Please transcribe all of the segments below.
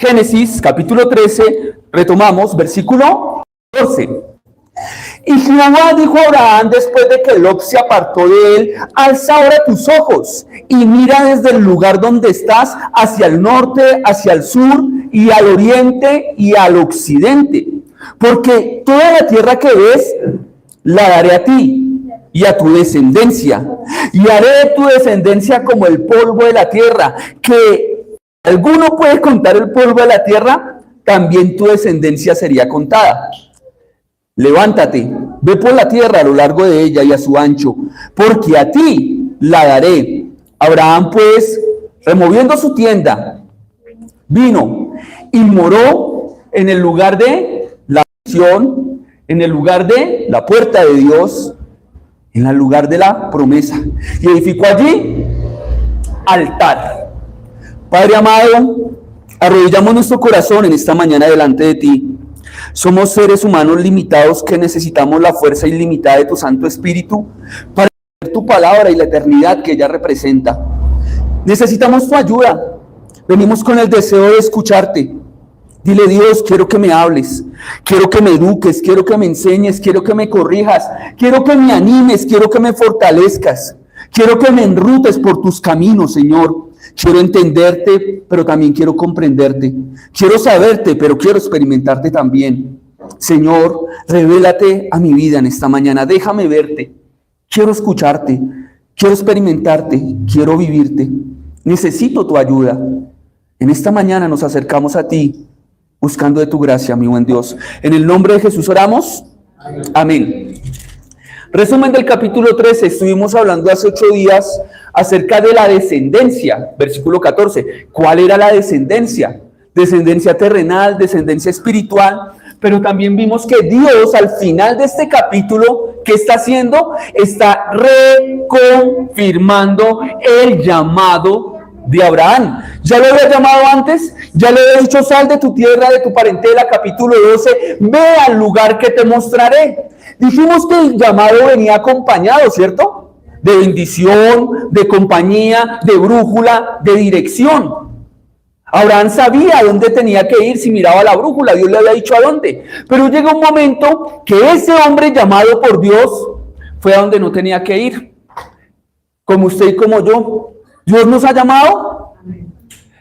Génesis capítulo 13, retomamos versículo 14. Y Jehová dijo a Abraham después de que Lot se apartó de él: alza ahora tus ojos y mira desde el lugar donde estás hacia el norte, hacia el sur y al oriente y al occidente, porque toda la tierra que ves la daré a ti y a tu descendencia, y haré de tu descendencia como el polvo de la tierra, que alguno puede contar el polvo de la tierra, también tu descendencia sería contada. Levántate, ve por la tierra a lo largo de ella y a su ancho, porque a ti la daré. Abraham pues, removiendo su tienda, vino y moró en el lugar de la visión, en el lugar de la puerta de Dios, en el lugar de la promesa, y edificó allí altar. Padre amado, arrodillamos nuestro corazón en esta mañana delante de ti. Somos seres humanos limitados que necesitamos la fuerza ilimitada de tu Santo Espíritu para entender tu palabra y la eternidad que ella representa. Necesitamos tu ayuda. Venimos con el deseo de escucharte. Dile: Dios, quiero que me hables, quiero que me eduques, quiero que me enseñes, quiero que me corrijas, quiero que me animes, quiero que me fortalezcas, quiero que me enrutes por tus caminos, Señor. Quiero entenderte, pero también quiero comprenderte. Quiero saberte, pero quiero experimentarte también. Señor, revélate a mi vida en esta mañana. Déjame verte. Quiero escucharte. Quiero experimentarte. Quiero vivirte. Necesito tu ayuda. En esta mañana nos acercamos a ti, buscando de tu gracia, mi buen Dios. En el nombre de Jesús oramos. Amén. Resumen del capítulo 13. Estuvimos hablando hace 8 días acerca de la descendencia. Versículo 14. ¿Cuál era la descendencia? Descendencia terrenal, descendencia espiritual. Pero también vimos que Dios al final de este capítulo, ¿qué está haciendo? Está reconfirmando el llamado de Abraham. Ya lo había llamado antes, ya le había dicho: sal de tu tierra, de tu parentela. Capítulo 12, ve al lugar que te mostraré. Dijimos que el llamado venía acompañado, ¿cierto? De bendición, de compañía, de brújula, de dirección. Abraham sabía a dónde tenía que ir si miraba la brújula. Dios le había dicho a dónde. Pero llega un momento que ese hombre llamado por Dios fue a donde no tenía que ir. Como usted y como yo. Dios nos ha llamado.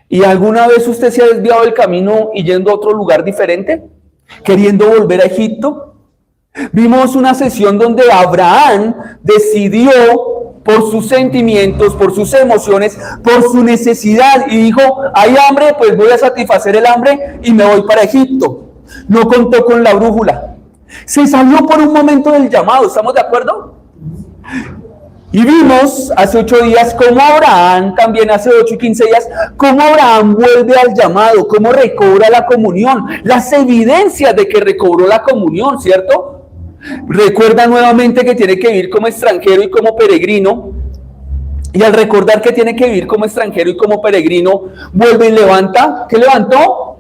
¿Y alguna vez usted se ha desviado del camino y yendo a otro lugar diferente? Queriendo volver a Egipto. Vimos una sesión donde Abraham decidió, por sus sentimientos, por sus emociones, por su necesidad, y dijo: hay hambre, pues voy a satisfacer el hambre y me voy para Egipto. No contó con la brújula. Se salió por un momento del llamado. ¿Estamos de acuerdo? Y vimos hace 8 días cómo Abraham, también hace 8 y 15 días, cómo Abraham vuelve al llamado, cómo recobra la comunión, las evidencias de que recobró la comunión, ¿cierto? Recuerda nuevamente que tiene que vivir como extranjero y como peregrino, y al recordar que tiene que vivir como extranjero y como peregrino, vuelve y levanta. ¿Qué levantó?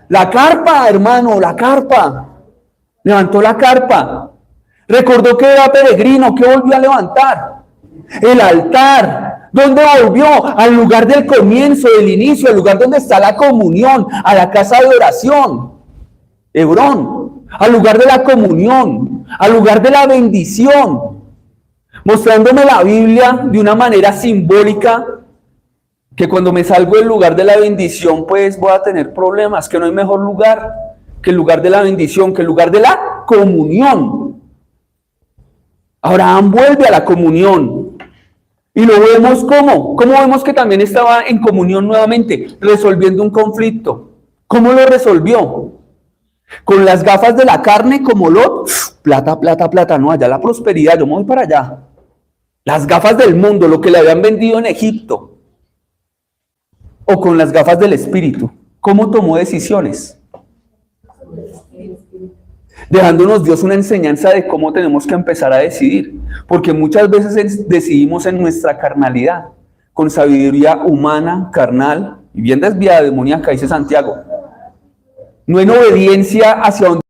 La carpa, hermano, la carpa. Levantó la carpa. Recordó que era peregrino. ¿Qué volvió a levantar? El altar. ¿Dónde volvió? Al lugar del comienzo, del inicio, al lugar donde está la comunión, a la casa de oración, Hebrón. Al lugar de la comunión, al lugar de la bendición, mostrándome la Biblia de una manera simbólica, que cuando me salgo del lugar de la bendición, pues voy a tener problemas, que no hay mejor lugar que el lugar de la bendición, que el lugar de la comunión. Abraham vuelve a la comunión, y lo vemos ¿cómo vemos que también estaba en comunión nuevamente, resolviendo un conflicto. ¿Cómo lo resolvió? Con las gafas de la carne, como Lot. Plata, plata, plata. No, allá la prosperidad, yo me voy para allá. Las gafas del mundo, lo que le habían vendido en Egipto. O con las gafas del espíritu. ¿Cómo tomó decisiones? Dejándonos Dios una enseñanza de cómo tenemos que empezar a decidir. Porque muchas veces decidimos en nuestra carnalidad, con sabiduría humana, carnal y bien desviada, demoníaca, dice Santiago. No en obediencia hacia donde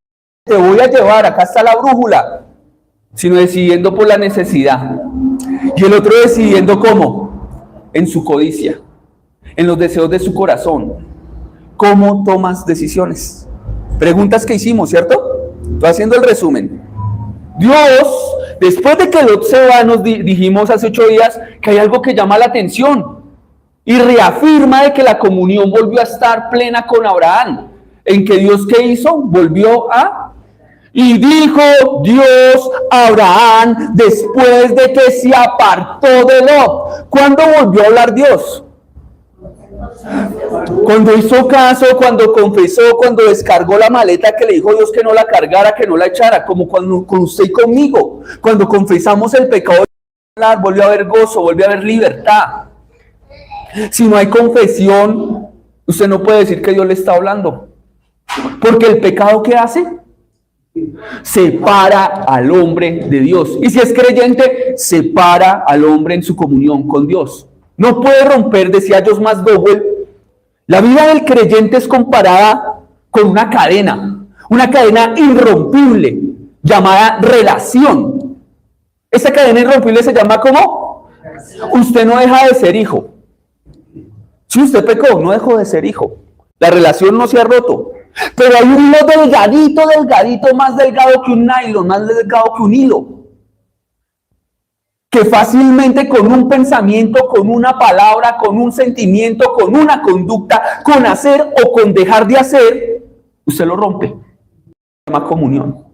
te voy a llevar, acá está la brújula, sino decidiendo por la necesidad. Y el otro decidiendo ¿cómo? En su codicia, en los deseos de su corazón. ¿Cómo tomas decisiones? Preguntas que hicimos, ¿cierto? Estoy haciendo el resumen. Dios, después de que Lot se va, nos dijimos hace 8 días que hay algo que llama la atención y reafirma de que la comunión volvió a estar plena con Abraham. En que Dios, ¿qué hizo? Volvió a... Y dijo Dios a Abraham después de que se apartó de Lot. ¿Cuándo volvió a hablar Dios? Cuando hizo caso, cuando confesó, cuando descargó la maleta que le dijo Dios que no la cargara, que no la echara, como cuando con usted y conmigo, cuando confesamos el pecado, volvió a haber gozo, volvió a haber libertad. Si no hay confesión, usted no puede decir que Dios le está hablando, porque el pecado, ¿qué hace? Separa al hombre de Dios, y si es creyente, separa al hombre en su comunión con Dios. No puede romper, decía Josh McDowell, la vida del creyente es comparada con una cadena irrompible llamada relación. Esa cadena irrompible se llama ¿cómo? Usted no deja de ser hijo. Si usted pecó, no dejó de ser hijo. La relación no se ha roto. Pero hay un hilo delgadito, más delgado que un nylon, más delgado que un hilo, que fácilmente con un pensamiento, con una palabra, con un sentimiento, con una conducta, con hacer o con dejar de hacer, usted lo rompe. Se llama comunión.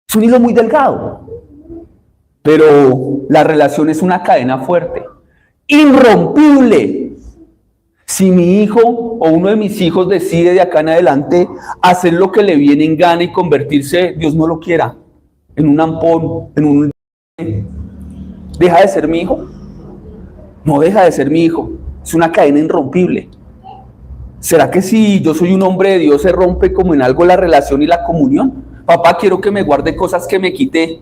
Es un hilo muy delgado, pero la relación es una cadena fuerte, irrompible. Si mi hijo o uno de mis hijos decide de acá en adelante hacer lo que le viene en gana y convertirse, Dios no lo quiera, en un ampón, en un... ¿Deja de ser mi hijo? No deja de ser mi hijo. Es una cadena irrompible. ¿Será que si yo soy un hombre de Dios se rompe como en algo la relación y la comunión? Papá, quiero que me guarde cosas que me quité.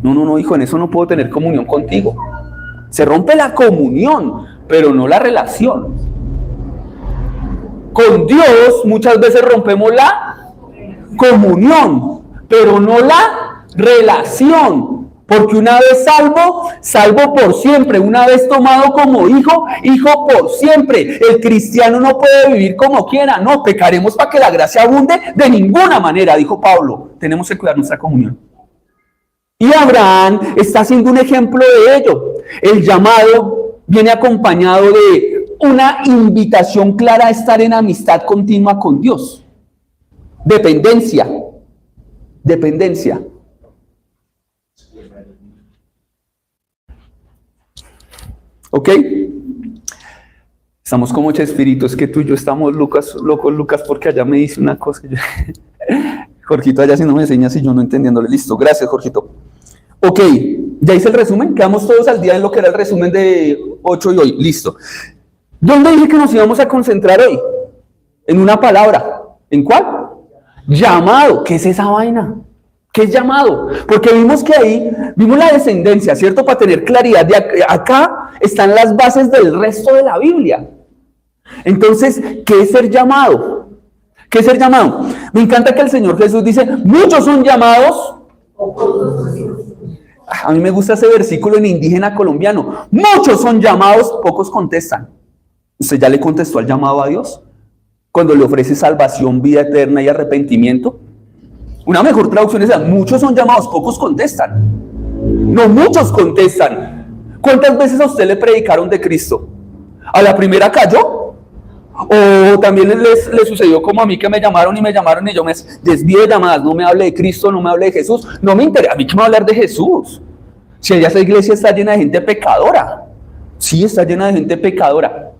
No, hijo, en eso no puedo tener comunión contigo. Se rompe la comunión, pero no la relación. Con Dios muchas veces rompemos la comunión, pero no la relación. Porque una vez salvo por siempre. Una vez tomado como hijo, hijo por siempre. El cristiano no puede vivir como quiera. No, pecaremos para que la gracia abunde de ninguna manera, dijo Pablo. Tenemos que cuidar nuestra comunión. Y Abraham está siendo un ejemplo de ello. El llamado viene acompañado de una invitación clara a estar en amistad continua con Dios. Dependencia. ¿Ok? Estamos como Chespirito, es que tú y yo estamos locos, Lucas, porque allá me dice una cosa. Jorgito allá si no me enseñas y yo no entendiéndole. Listo, gracias, Jorgito. Ok, ya hice el resumen, quedamos todos al día en lo que era el resumen de 8 y hoy. Listo. ¿Dónde dije que nos íbamos a concentrar hoy? En una palabra. ¿En cuál? Llamado. ¿Qué es esa vaina? ¿Qué es llamado? Porque vimos que ahí, vimos la descendencia, ¿cierto? Para tener claridad, de acá están las bases del resto de la Biblia. Entonces, ¿qué es ser llamado? ¿Qué es ser llamado? Me encanta que el Señor Jesús dice, muchos son llamados. A mí me gusta ese versículo en indígena colombiano. Muchos son llamados, pocos contestan. ¿Usted ya le contestó al llamado a Dios? Cuando le ofrece salvación, vida eterna y arrepentimiento. Una mejor traducción es esa, muchos son llamados, pocos contestan. No, muchos contestan. ¿Cuántas veces a usted le predicaron de Cristo? ¿A la primera cayó? ¿O también le sucedió como a mí que me llamaron y yo me desvío de llamadas? No me hable de Cristo, no me hable de Jesús. No me interesa, a mí que me va a hablar de Jesús. Si esa iglesia está llena de gente pecadora. Sí, está llena de gente pecadora.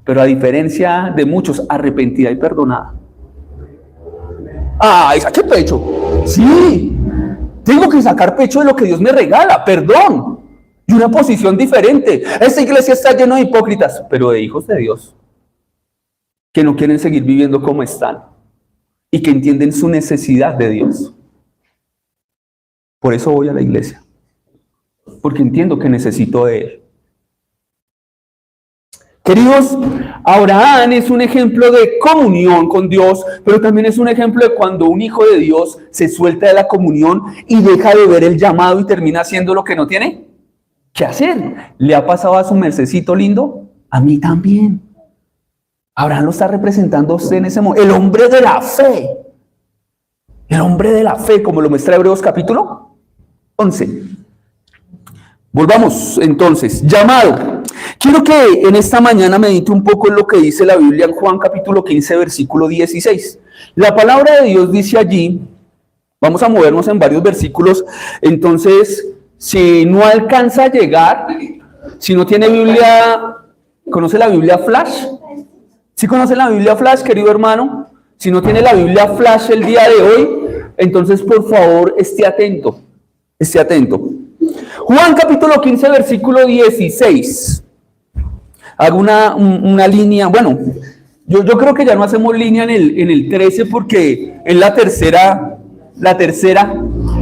Pero a diferencia de muchos, arrepentida y perdonada. ¡Ay, saqué pecho! Sí, tengo que sacar pecho de lo que Dios me regala, perdón. Y una posición diferente. Esta iglesia está llena de hipócritas, pero de hijos de Dios, que no quieren seguir viviendo como están y que entienden su necesidad de Dios. Por eso voy a la iglesia, porque entiendo que necesito de Él. Queridos, Abraham es un ejemplo de comunión con Dios, pero también es un ejemplo de cuando un hijo de Dios se suelta de la comunión y deja de ver el llamado y termina haciendo lo que no tiene que hacer. ¿Le ha pasado a su mercecito lindo? A mí también. Abraham lo está representando a usted en ese momento. El hombre de la fe. El hombre de la fe, como lo muestra Hebreos capítulo 11. Volvamos entonces. Llamado. Quiero que en esta mañana medite un poco en lo que dice la Biblia en Juan capítulo 15, versículo 16. La palabra de Dios dice allí, vamos a movernos en varios versículos, entonces, si no alcanza a llegar, si no tiene Biblia, ¿conoce la Biblia Flash? ¿Sí conoce la Biblia Flash, querido hermano? Si no tiene la Biblia Flash el día de hoy, entonces por favor esté atento, esté atento. Juan capítulo 15, versículo 16. Hago una línea, bueno, yo creo que ya no hacemos línea en el 13 porque es la tercera.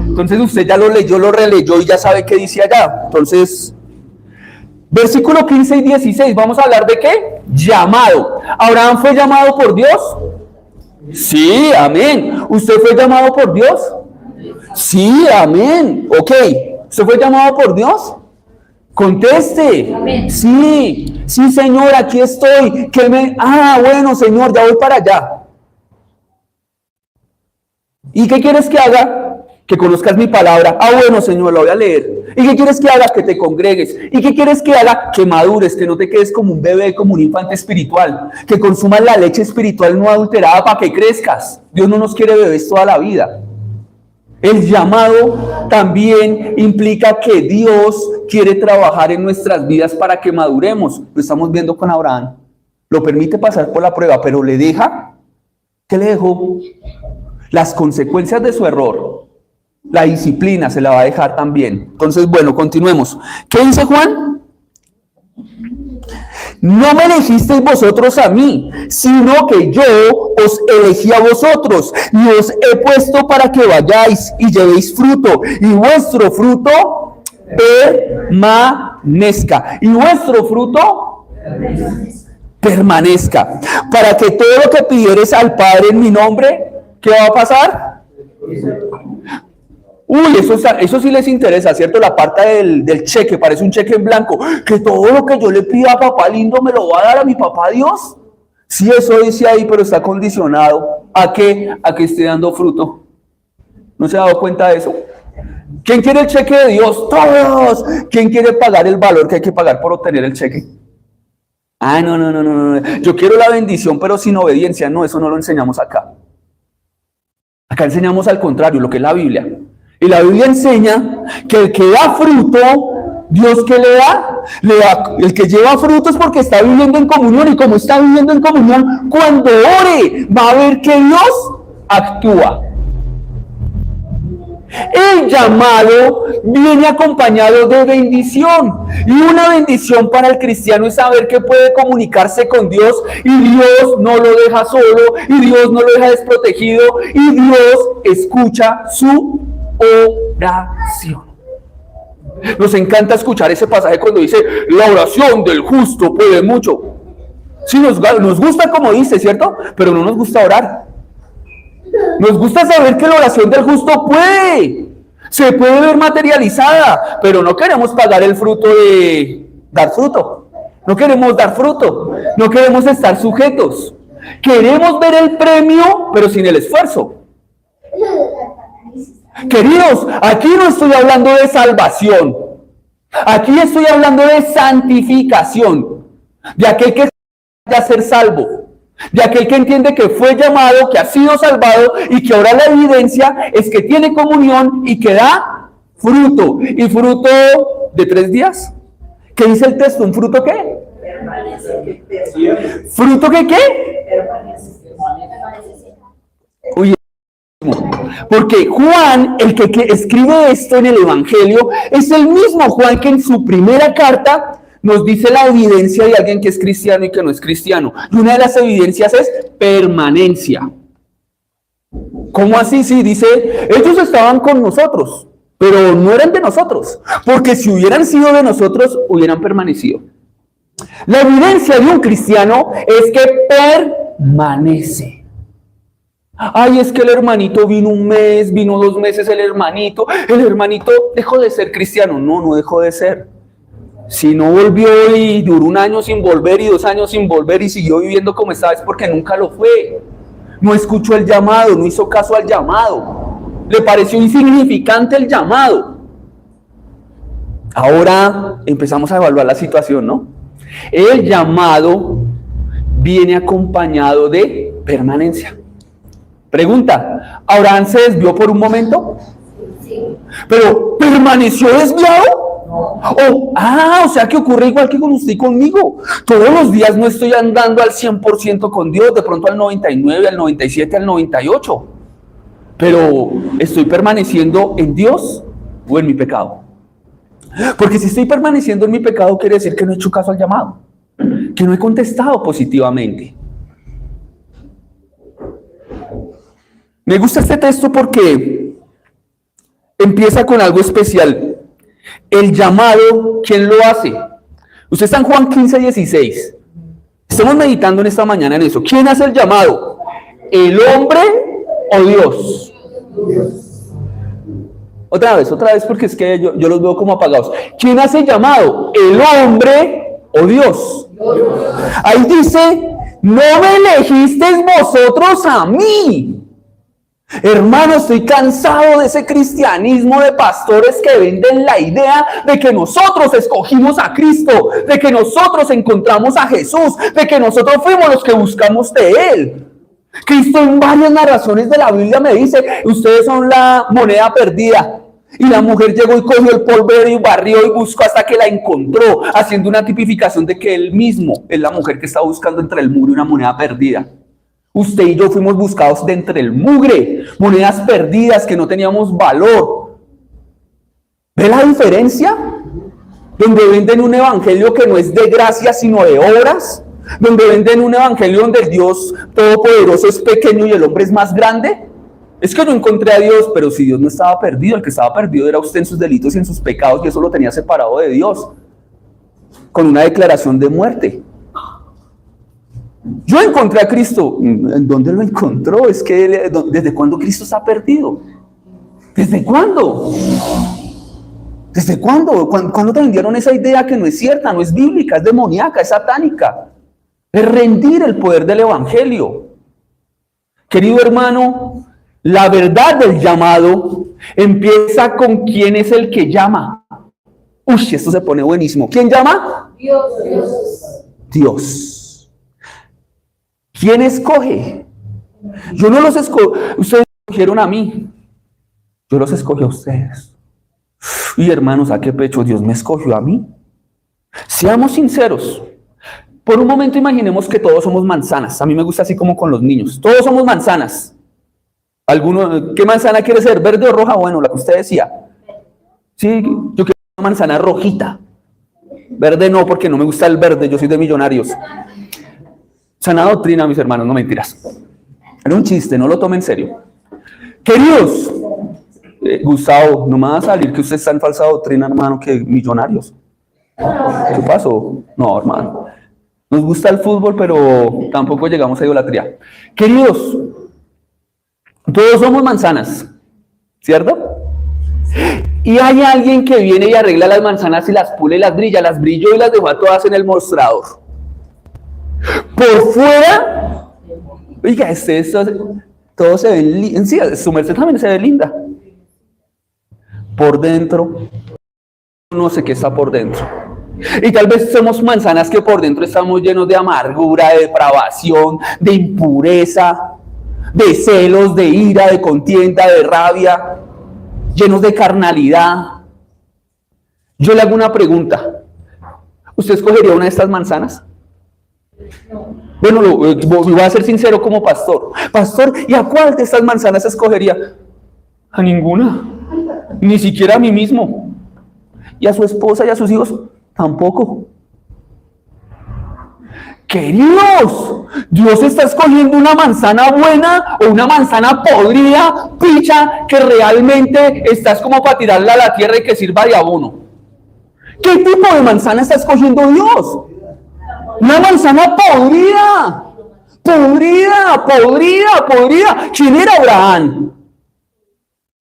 Entonces usted ya lo leyó, lo releyó y ya sabe qué dice allá. Entonces, versículo 15 y 16, vamos a hablar de ¿qué? Llamado. ¿Abraham fue llamado por Dios? Sí, amén. ¿Usted fue llamado por Dios? Sí, amén. Ok, ¿usted fue llamado por Dios? Conteste. Amén. Sí, sí, Señor, aquí estoy. Bueno, Señor, ya voy para allá. ¿Y qué quieres que haga? Que conozcas mi palabra. Bueno, Señor, la voy a leer. ¿Y qué quieres que haga? Que te congregues. ¿Y qué quieres que haga? Que madures, que no te quedes como un bebé, como un infante espiritual. Que consumas la leche espiritual no adulterada para que crezcas. Dios no nos quiere bebés toda la vida. El llamado también implica que Dios quiere trabajar en nuestras vidas para que maduremos. Lo estamos viendo con Abraham. Lo permite pasar por la prueba, pero le deja. ¿Qué le dejó? Las consecuencias de su error. La disciplina se la va a dejar también. Entonces, bueno, continuemos. ¿Qué dice Juan? No me elegisteis vosotros a mí, sino que yo os elegí a vosotros y os he puesto para que vayáis y llevéis fruto, y vuestro fruto permanezca. Y vuestro fruto permanezca. Para que todo lo que pidieres al Padre en mi nombre, ¿qué va a pasar? Uy, eso sí les interesa, ¿cierto? La parte del cheque, parece un cheque en blanco. Que todo lo que yo le pida a papá lindo me lo va a dar a mi papá Dios. Sí, eso dice ahí, pero está condicionado. ¿A qué? A que esté dando fruto. ¿No se ha dado cuenta de eso? ¿Quién quiere el cheque de Dios? Todos. ¿Quién quiere pagar el valor que hay que pagar por obtener el cheque? No. Yo quiero la bendición, pero sin obediencia. No, eso no lo enseñamos acá. Acá enseñamos al contrario, lo que es la Biblia. Y la Biblia enseña que el que da fruto, ¿Dios qué le da? El que lleva fruto es porque está viviendo en comunión. Y como está viviendo en comunión, cuando ore, va a ver que Dios actúa. El llamado viene acompañado de bendición. Y una bendición para el cristiano es saber que puede comunicarse con Dios y Dios no lo deja solo y Dios no lo deja desprotegido y Dios escucha su oración. Nos encanta escuchar ese pasaje cuando dice la oración del justo puede mucho. Sí, nos gusta como dice, ¿cierto? Pero no nos gusta orar. Nos gusta saber que la oración del justo se puede ver materializada, pero no queremos pagar el fruto de dar fruto. No queremos dar fruto. No queremos estar sujetos. Queremos ver el premio, pero sin el esfuerzo. Queridos, aquí no estoy hablando de salvación. Aquí estoy hablando de santificación. De aquel que va a ser salvo. De aquel que entiende que fue llamado, que ha sido salvado y que ahora la evidencia es que tiene comunión y que da fruto. ¿Y fruto de 3 días? ¿Qué dice el texto? ¿Un fruto qué? ¿Fruto que qué? Uy, porque Juan, el que escribe esto en el Evangelio, es el mismo Juan que en su primera carta nos dice la evidencia de alguien que es cristiano y que no es cristiano. Y una de las evidencias es permanencia. ¿Cómo así? Sí, dice, ellos estaban con nosotros, pero no eran de nosotros. Porque si hubieran sido de nosotros, hubieran permanecido. La evidencia de un cristiano es que permanece. Ay, es que el hermanito vino 1 mes, vino 2 meses el hermanito dejó de ser cristiano. No dejó de ser. Si no volvió y duró 1 año sin volver y 2 años sin volver y siguió viviendo como estaba, es porque nunca lo fue. No escuchó el llamado, no hizo caso al llamado. Le pareció insignificante el llamado. Ahora empezamos a evaluar la situación, ¿no? El llamado viene acompañado de permanencia. Pregunta, ¿Abraham se desvió por un momento? Sí. ¿Pero permaneció desviado? O sea que ocurre igual que con usted y conmigo. Todos los días no estoy andando al 100% con Dios, de pronto al 99, al 97, al 98. Pero ¿estoy permaneciendo en Dios o en mi pecado? Porque si estoy permaneciendo en mi pecado, quiere decir que no he hecho caso al llamado, que no he contestado positivamente. Me gusta este texto porque empieza con algo especial. El llamado, ¿quién lo hace? Usted está en Juan 15:16. Estamos meditando en esta mañana en eso. ¿Quién hace el llamado? ¿El hombre o Dios? Otra vez, porque es que yo los veo como apagados. ¿Quién hace el llamado? ¿El hombre o Dios? Ahí dice, no me elegisteis vosotros a mí. Hermano, estoy cansado de ese cristianismo de pastores que venden la idea de que nosotros escogimos a Cristo, de que nosotros encontramos a Jesús, de que nosotros fuimos los que buscamos de Él. Cristo en varias narraciones de la Biblia me dice, ustedes son la moneda perdida. Y la mujer llegó y cogió el polvero y barrió y buscó hasta que la encontró, haciendo una tipificación de que él mismo es la mujer que está buscando entre el muro y una moneda perdida. Usted y yo fuimos buscados de entre el mugre, monedas perdidas que no teníamos valor. ¿Ve la diferencia? Donde venden un evangelio que no es de gracia sino de obras, donde venden un evangelio donde el Dios todopoderoso es pequeño y el hombre es más grande. Es que yo encontré a Dios, pero si Dios no estaba perdido, el que estaba perdido era usted en sus delitos y en sus pecados, y eso lo tenía separado de Dios, con una declaración de muerte. Yo encontré a Cristo. ¿En dónde lo encontró? Es que ¿desde cuándo Cristo está perdido? ¿Desde cuándo? ¿Desde cuándo? ¿Cuándo te vendieron esa idea que no es cierta, no es bíblica, es demoníaca, es satánica? Es rendir el poder del evangelio. Querido hermano, la verdad del llamado empieza con quién es el que llama. Uy, esto se pone buenísimo. ¿Quién llama? Dios. ¿Quién escoge? Yo no los escogí. Ustedes escogieron a mí. Yo los escogí a ustedes. Y hermanos, ¿a qué pecho? Dios me escogió a mí. Seamos sinceros. Por un momento imaginemos que todos somos manzanas. A mí me gusta así como con los niños. Todos somos manzanas. ¿Qué manzana quiere ser? ¿Verde o roja? Bueno, la que usted decía. Sí, yo quiero una manzana rojita. Verde no, porque no me gusta el verde. Yo soy de Millonarios. Sana doctrina, mis hermanos, no mentiras. Era un chiste, no lo tome en serio. Queridos, Gustavo, no me va a salir que usted está en falsa doctrina, hermano, que Millonarios. ¿Qué pasó? No, hermano. Nos gusta el fútbol, pero tampoco llegamos a idolatría. Queridos, todos somos manzanas, ¿cierto? Y hay alguien que viene y arregla las manzanas y las pule y las brilla, las brilló y las dejó a todas en el mostrador. Por fuera, oiga, todo se ve lindo. Sí, su merced también se ve linda. Por dentro, no sé qué está por dentro. Y tal vez somos manzanas que por dentro estamos llenos de amargura, de depravación, de impureza, de celos, de ira, de contienda, de rabia, llenos de carnalidad. Yo le hago una pregunta. ¿Usted escogería una de estas manzanas? Bueno, voy a ser sincero como pastor. Pastor, ¿y a cuál de estas manzanas escogería? A ninguna. Ni siquiera a mí mismo. ¿Y a su esposa y a sus hijos? Tampoco. Queridos, Dios está escogiendo una manzana buena o una manzana podrida, picha, que realmente estás como para tirarla a la tierra y que sirva de abono. ¿Qué tipo de manzana está escogiendo Dios? Una manzana podrida. ¿Quién era Abraham?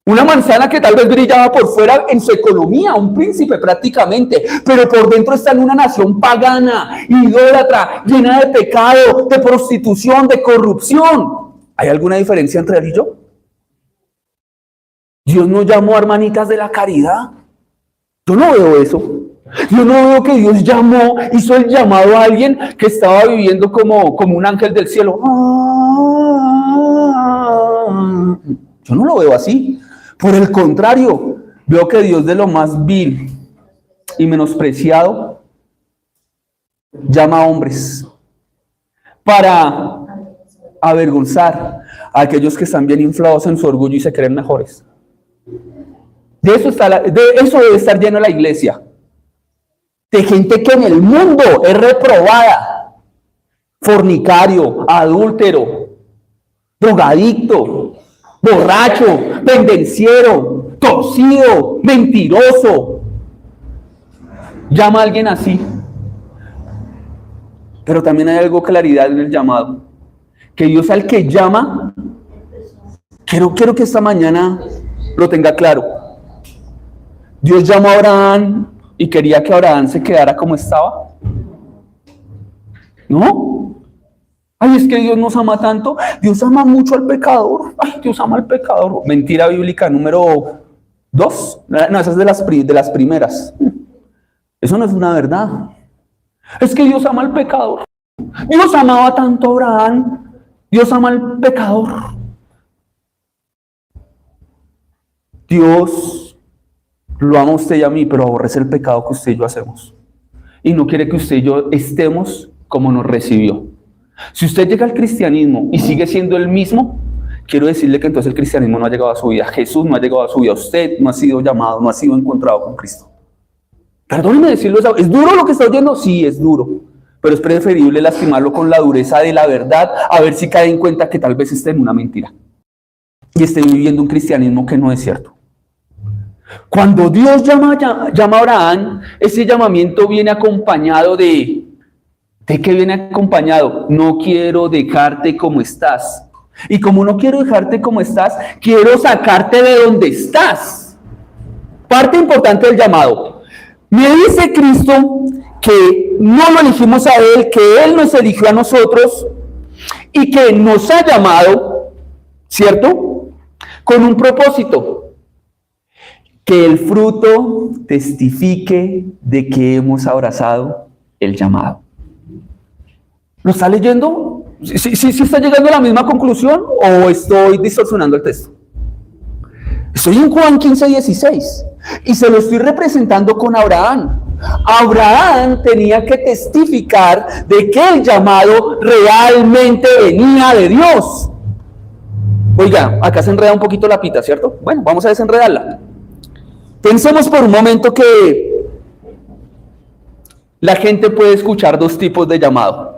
Una manzana que tal vez brillaba por fuera en su economía, un príncipe prácticamente, pero por dentro está en una nación pagana, idólatra, llena de pecado, de prostitución, de corrupción. ¿Hay alguna diferencia entre él y yo? Dios no llamó a hermanitas de la caridad. Yo no veo eso. Yo no veo que Dios hizo el llamado a alguien que estaba viviendo como un ángel del cielo. Yo no lo veo así. Por el contrario, veo que Dios, de lo más vil y menospreciado, llama a hombres para avergonzar a aquellos que están bien inflados en su orgullo y se creen mejores. De eso debe estar lleno la iglesia. De gente que en el mundo es reprobada. Fornicario, adúltero, drogadicto, borracho, pendenciero, torcido, mentiroso. Llama a alguien así. Pero también hay algo claridad en el llamado. Que Dios al que llama, quiero que esta mañana lo tenga claro. Dios llamó a Abraham y quería que Abraham se quedara como estaba. ¿No? Ay, es que Dios nos ama tanto. Dios ama mucho al pecador. Ay, Dios ama al pecador. Mentira bíblica número 2. No, esa es de las primeras. Eso no es una verdad. Es que Dios ama al pecador. Dios amaba tanto a Abraham. Dios ama al pecador. Dios lo ama a usted y a mí, pero aborrece el pecado que usted y yo hacemos. Y no quiere que usted y yo estemos como nos recibió. Si usted llega al cristianismo y sigue siendo el mismo, quiero decirle que entonces el cristianismo no ha llegado a su vida. Jesús no ha llegado a su vida. Usted no ha sido llamado, no ha sido encontrado con Cristo. Perdóneme decirlo, ¿es duro lo que está oyendo? Sí, es duro. Pero es preferible lastimarlo con la dureza de la verdad, a ver si cae en cuenta que tal vez esté en una mentira y esté viviendo un cristianismo que no es cierto. Cuando Dios llama a Abraham, ese llamamiento viene acompañado ¿de qué viene acompañado? No quiero dejarte como estás. Y como no quiero dejarte como estás, quiero sacarte de donde estás. Parte importante del llamado. Me dice Cristo que no lo elegimos a Él, que Él nos eligió a nosotros y que nos ha llamado, ¿cierto? Con un propósito. Que el fruto testifique de que hemos abrazado el llamado. ¿Lo está leyendo? ¿Sí está llegando a la misma conclusión o estoy distorsionando el texto? Estoy en Juan 15:16 y se lo estoy representando con Abraham. Abraham tenía que testificar de que el llamado realmente venía de Dios. Oiga, acá se enreda un poquito la pita, ¿cierto? Bueno, vamos a desenredarla. Pensemos por un momento que la gente puede escuchar dos tipos de llamado.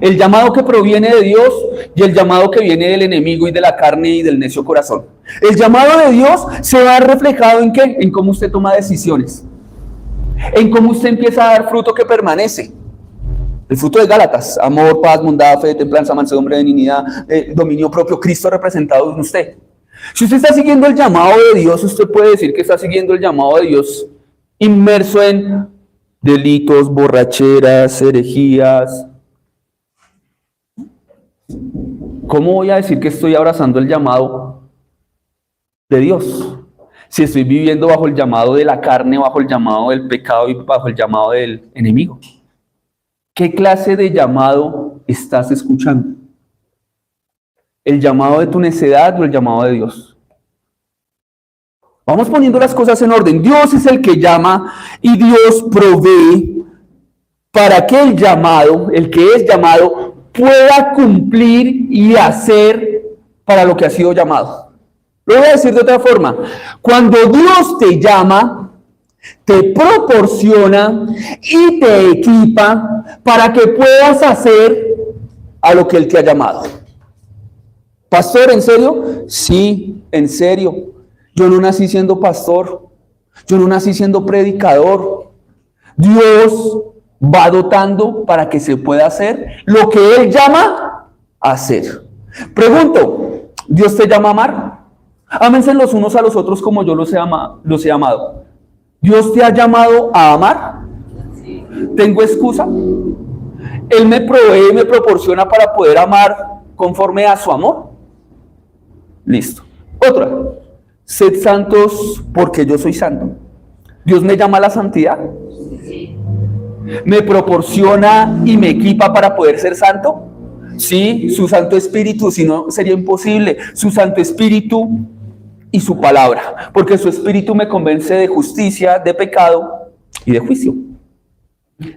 El llamado que proviene de Dios y el llamado que viene del enemigo y de la carne y del necio corazón. El llamado de Dios se va reflejado ¿en qué? En cómo usted toma decisiones. En cómo usted empieza a dar fruto que permanece. El fruto de Gálatas: amor, paz, bondad, fe, templanza, mansedumbre, benignidad, dominio propio. Cristo representado en usted. Si usted está siguiendo el llamado de Dios, usted puede decir que está siguiendo el llamado de Dios inmerso en delitos, borracheras, herejías. ¿Cómo voy a decir que estoy abrazando el llamado de Dios si estoy viviendo bajo el llamado de la carne, bajo el llamado del pecado y bajo el llamado del enemigo? ¿Qué clase de llamado estás escuchando? ¿El llamado de tu necedad o el llamado de Dios? Vamos poniendo las cosas en orden. Dios es el que llama y Dios provee para que el llamado, el que es llamado, pueda cumplir y hacer para lo que ha sido llamado. Lo voy a decir de otra forma. Cuando Dios te llama, te proporciona y te equipa para que puedas hacer a lo que Él te ha llamado. ¿Pastor, en serio? Sí, en serio. Yo no nací siendo pastor. Yo no nací siendo predicador. Dios va dotando para que se pueda hacer lo que Él llama a hacer. Pregunto, ¿Dios te llama a amar? Ámense los unos a los otros como yo los he amado. ¿Dios te ha llamado a amar? ¿Tengo excusa? Él me provee, me proporciona para poder amar conforme a su amor. Listo. Otra. Sed santos porque yo soy santo. ¿Dios me llama a la santidad? ¿Me proporciona y me equipa para poder ser santo? Sí, su Santo Espíritu, si no sería imposible. Su Santo Espíritu y su palabra, porque su Espíritu me convence de justicia, de pecado y de juicio.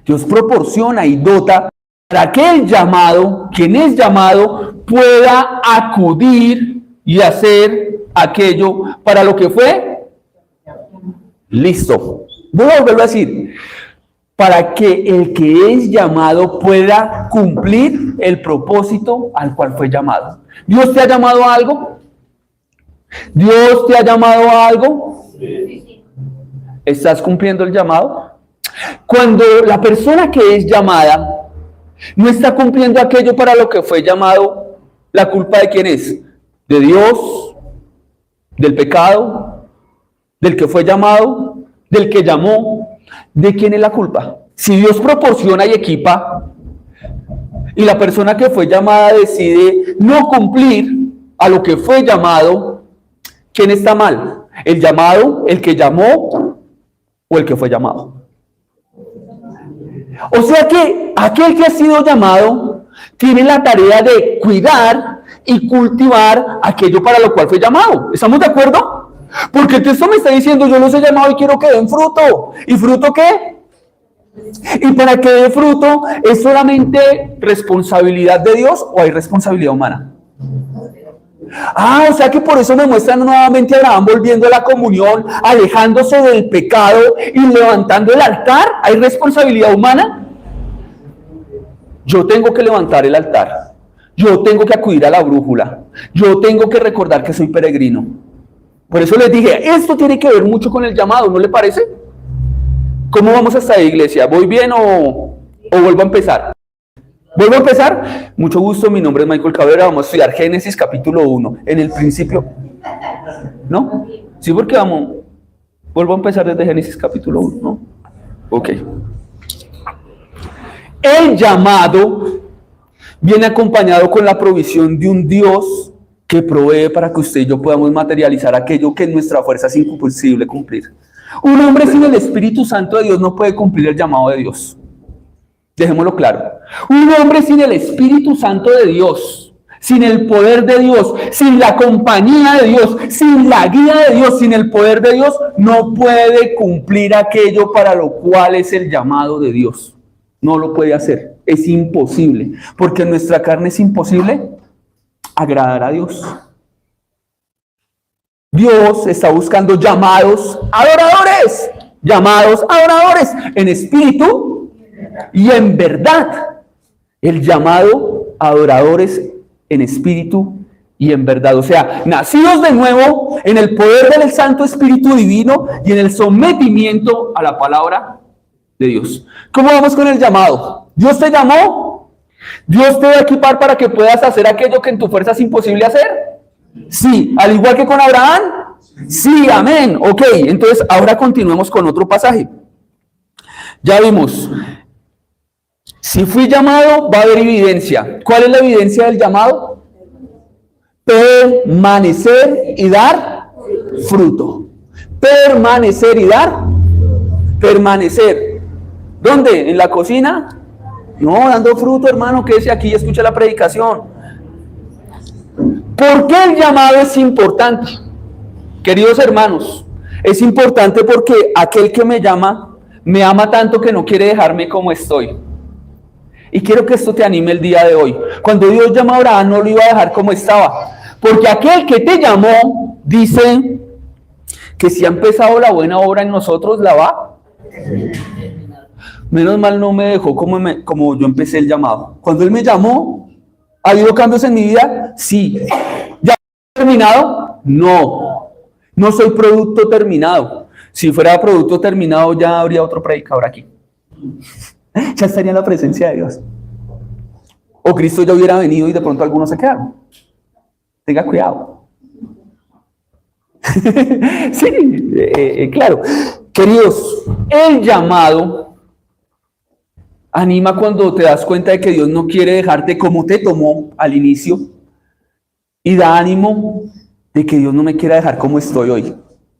Dios proporciona y dota para que el llamado, quien es llamado, pueda acudir y hacer aquello para lo que fue. Listo. Voy a volverlo a decir. Para que el que es llamado pueda cumplir el propósito al cual fue llamado. ¿Dios te ha llamado a algo? ¿Dios te ha llamado a algo? ¿Estás cumpliendo el llamado? Cuando la persona que es llamada no está cumpliendo aquello para lo que fue llamado, ¿la culpa de quién es? ¿De Dios? ¿Del pecado? ¿Del que fue llamado? ¿Del que llamó? ¿De quién es la culpa? Si Dios proporciona y equipa y la persona que fue llamada decide no cumplir a lo que fue llamado, ¿quién está mal? ¿El llamado, el que llamó o el que fue llamado? O sea que aquel que ha sido llamado tiene la tarea de cuidar y cultivar aquello para lo cual fue llamado. ¿Estamos de acuerdo? Porque el texto me está diciendo, yo los he llamado y quiero que den fruto. ¿Y fruto qué? Y para que dé fruto, ¿es solamente responsabilidad de Dios o hay responsabilidad humana? Ah, o sea que por eso me muestran nuevamente a Abraham volviendo a la comunión, alejándose del pecado y levantando el altar. ¿Hay responsabilidad humana? Yo tengo que levantar el altar. Yo tengo que acudir a la brújula. Yo tengo que recordar que soy peregrino. Por eso les dije, esto tiene que ver mucho con el llamado, ¿no le parece? ¿Cómo vamos hasta la iglesia? ¿Voy bien o vuelvo a empezar? ¿Vuelvo a empezar? Mucho gusto, mi nombre es Michael Cabrera, vamos a estudiar Génesis capítulo 1. En el principio, ¿no? Sí, porque vuelvo a empezar desde Génesis capítulo 1, ¿no? Ok. El llamado viene acompañado con la provisión de un Dios que provee para que usted y yo podamos materializar aquello que en nuestra fuerza es imposible cumplir. Un hombre sin el Espíritu Santo de Dios no puede cumplir el llamado de Dios. Dejémoslo claro. Un hombre sin el Espíritu Santo de Dios, sin el poder de Dios, sin la compañía de Dios, sin la guía de Dios, sin el poder de Dios, no puede cumplir aquello para lo cual es el llamado de Dios. No lo puede hacer. Es imposible. Porque en nuestra carne es imposible agradar a Dios. Dios está buscando llamados adoradores en espíritu y en verdad. El llamado adoradores en espíritu y en verdad. O sea, nacidos de nuevo en el poder del Santo Espíritu Divino y en el sometimiento a la palabra de Dios. ¿Cómo vamos con el llamado? ¿Dios te llamó? ¿Dios te va a equipar para que puedas hacer aquello que en tu fuerza es imposible hacer? Sí, al igual que con Abraham. Sí, amén. Ok, entonces ahora continuemos con otro pasaje. Ya vimos, si fui llamado, va a haber evidencia. ¿Cuál es la evidencia del llamado? Permanecer y dar fruto. Permanecer y dar. Permanecer. ¿Dónde? ¿En la cocina? No, dando fruto, hermano, quédese aquí y escucha la predicación. ¿Por qué el llamado es importante? Queridos hermanos, es importante porque aquel que me llama, me ama tanto que no quiere dejarme como estoy. Y quiero que esto te anime el día de hoy. Cuando Dios llamó a Abraham, no lo iba a dejar como estaba. Porque aquel que te llamó, dice que si ha empezado la buena obra en nosotros, la va. Menos mal no me dejó como yo empecé el llamado. Cuando Él me llamó, ¿ha habido cambios en mi vida? Sí. ¿Ya he terminado? No. No soy producto terminado. Si fuera producto terminado, ya habría otro predicador aquí. Ya estaría en la presencia de Dios. O Cristo ya hubiera venido y de pronto algunos se quedaron. Tenga cuidado. Sí, claro. Queridos, el llamado anima cuando te das cuenta de que Dios no quiere dejarte como te tomó al inicio, y da ánimo de que Dios no me quiera dejar como estoy hoy.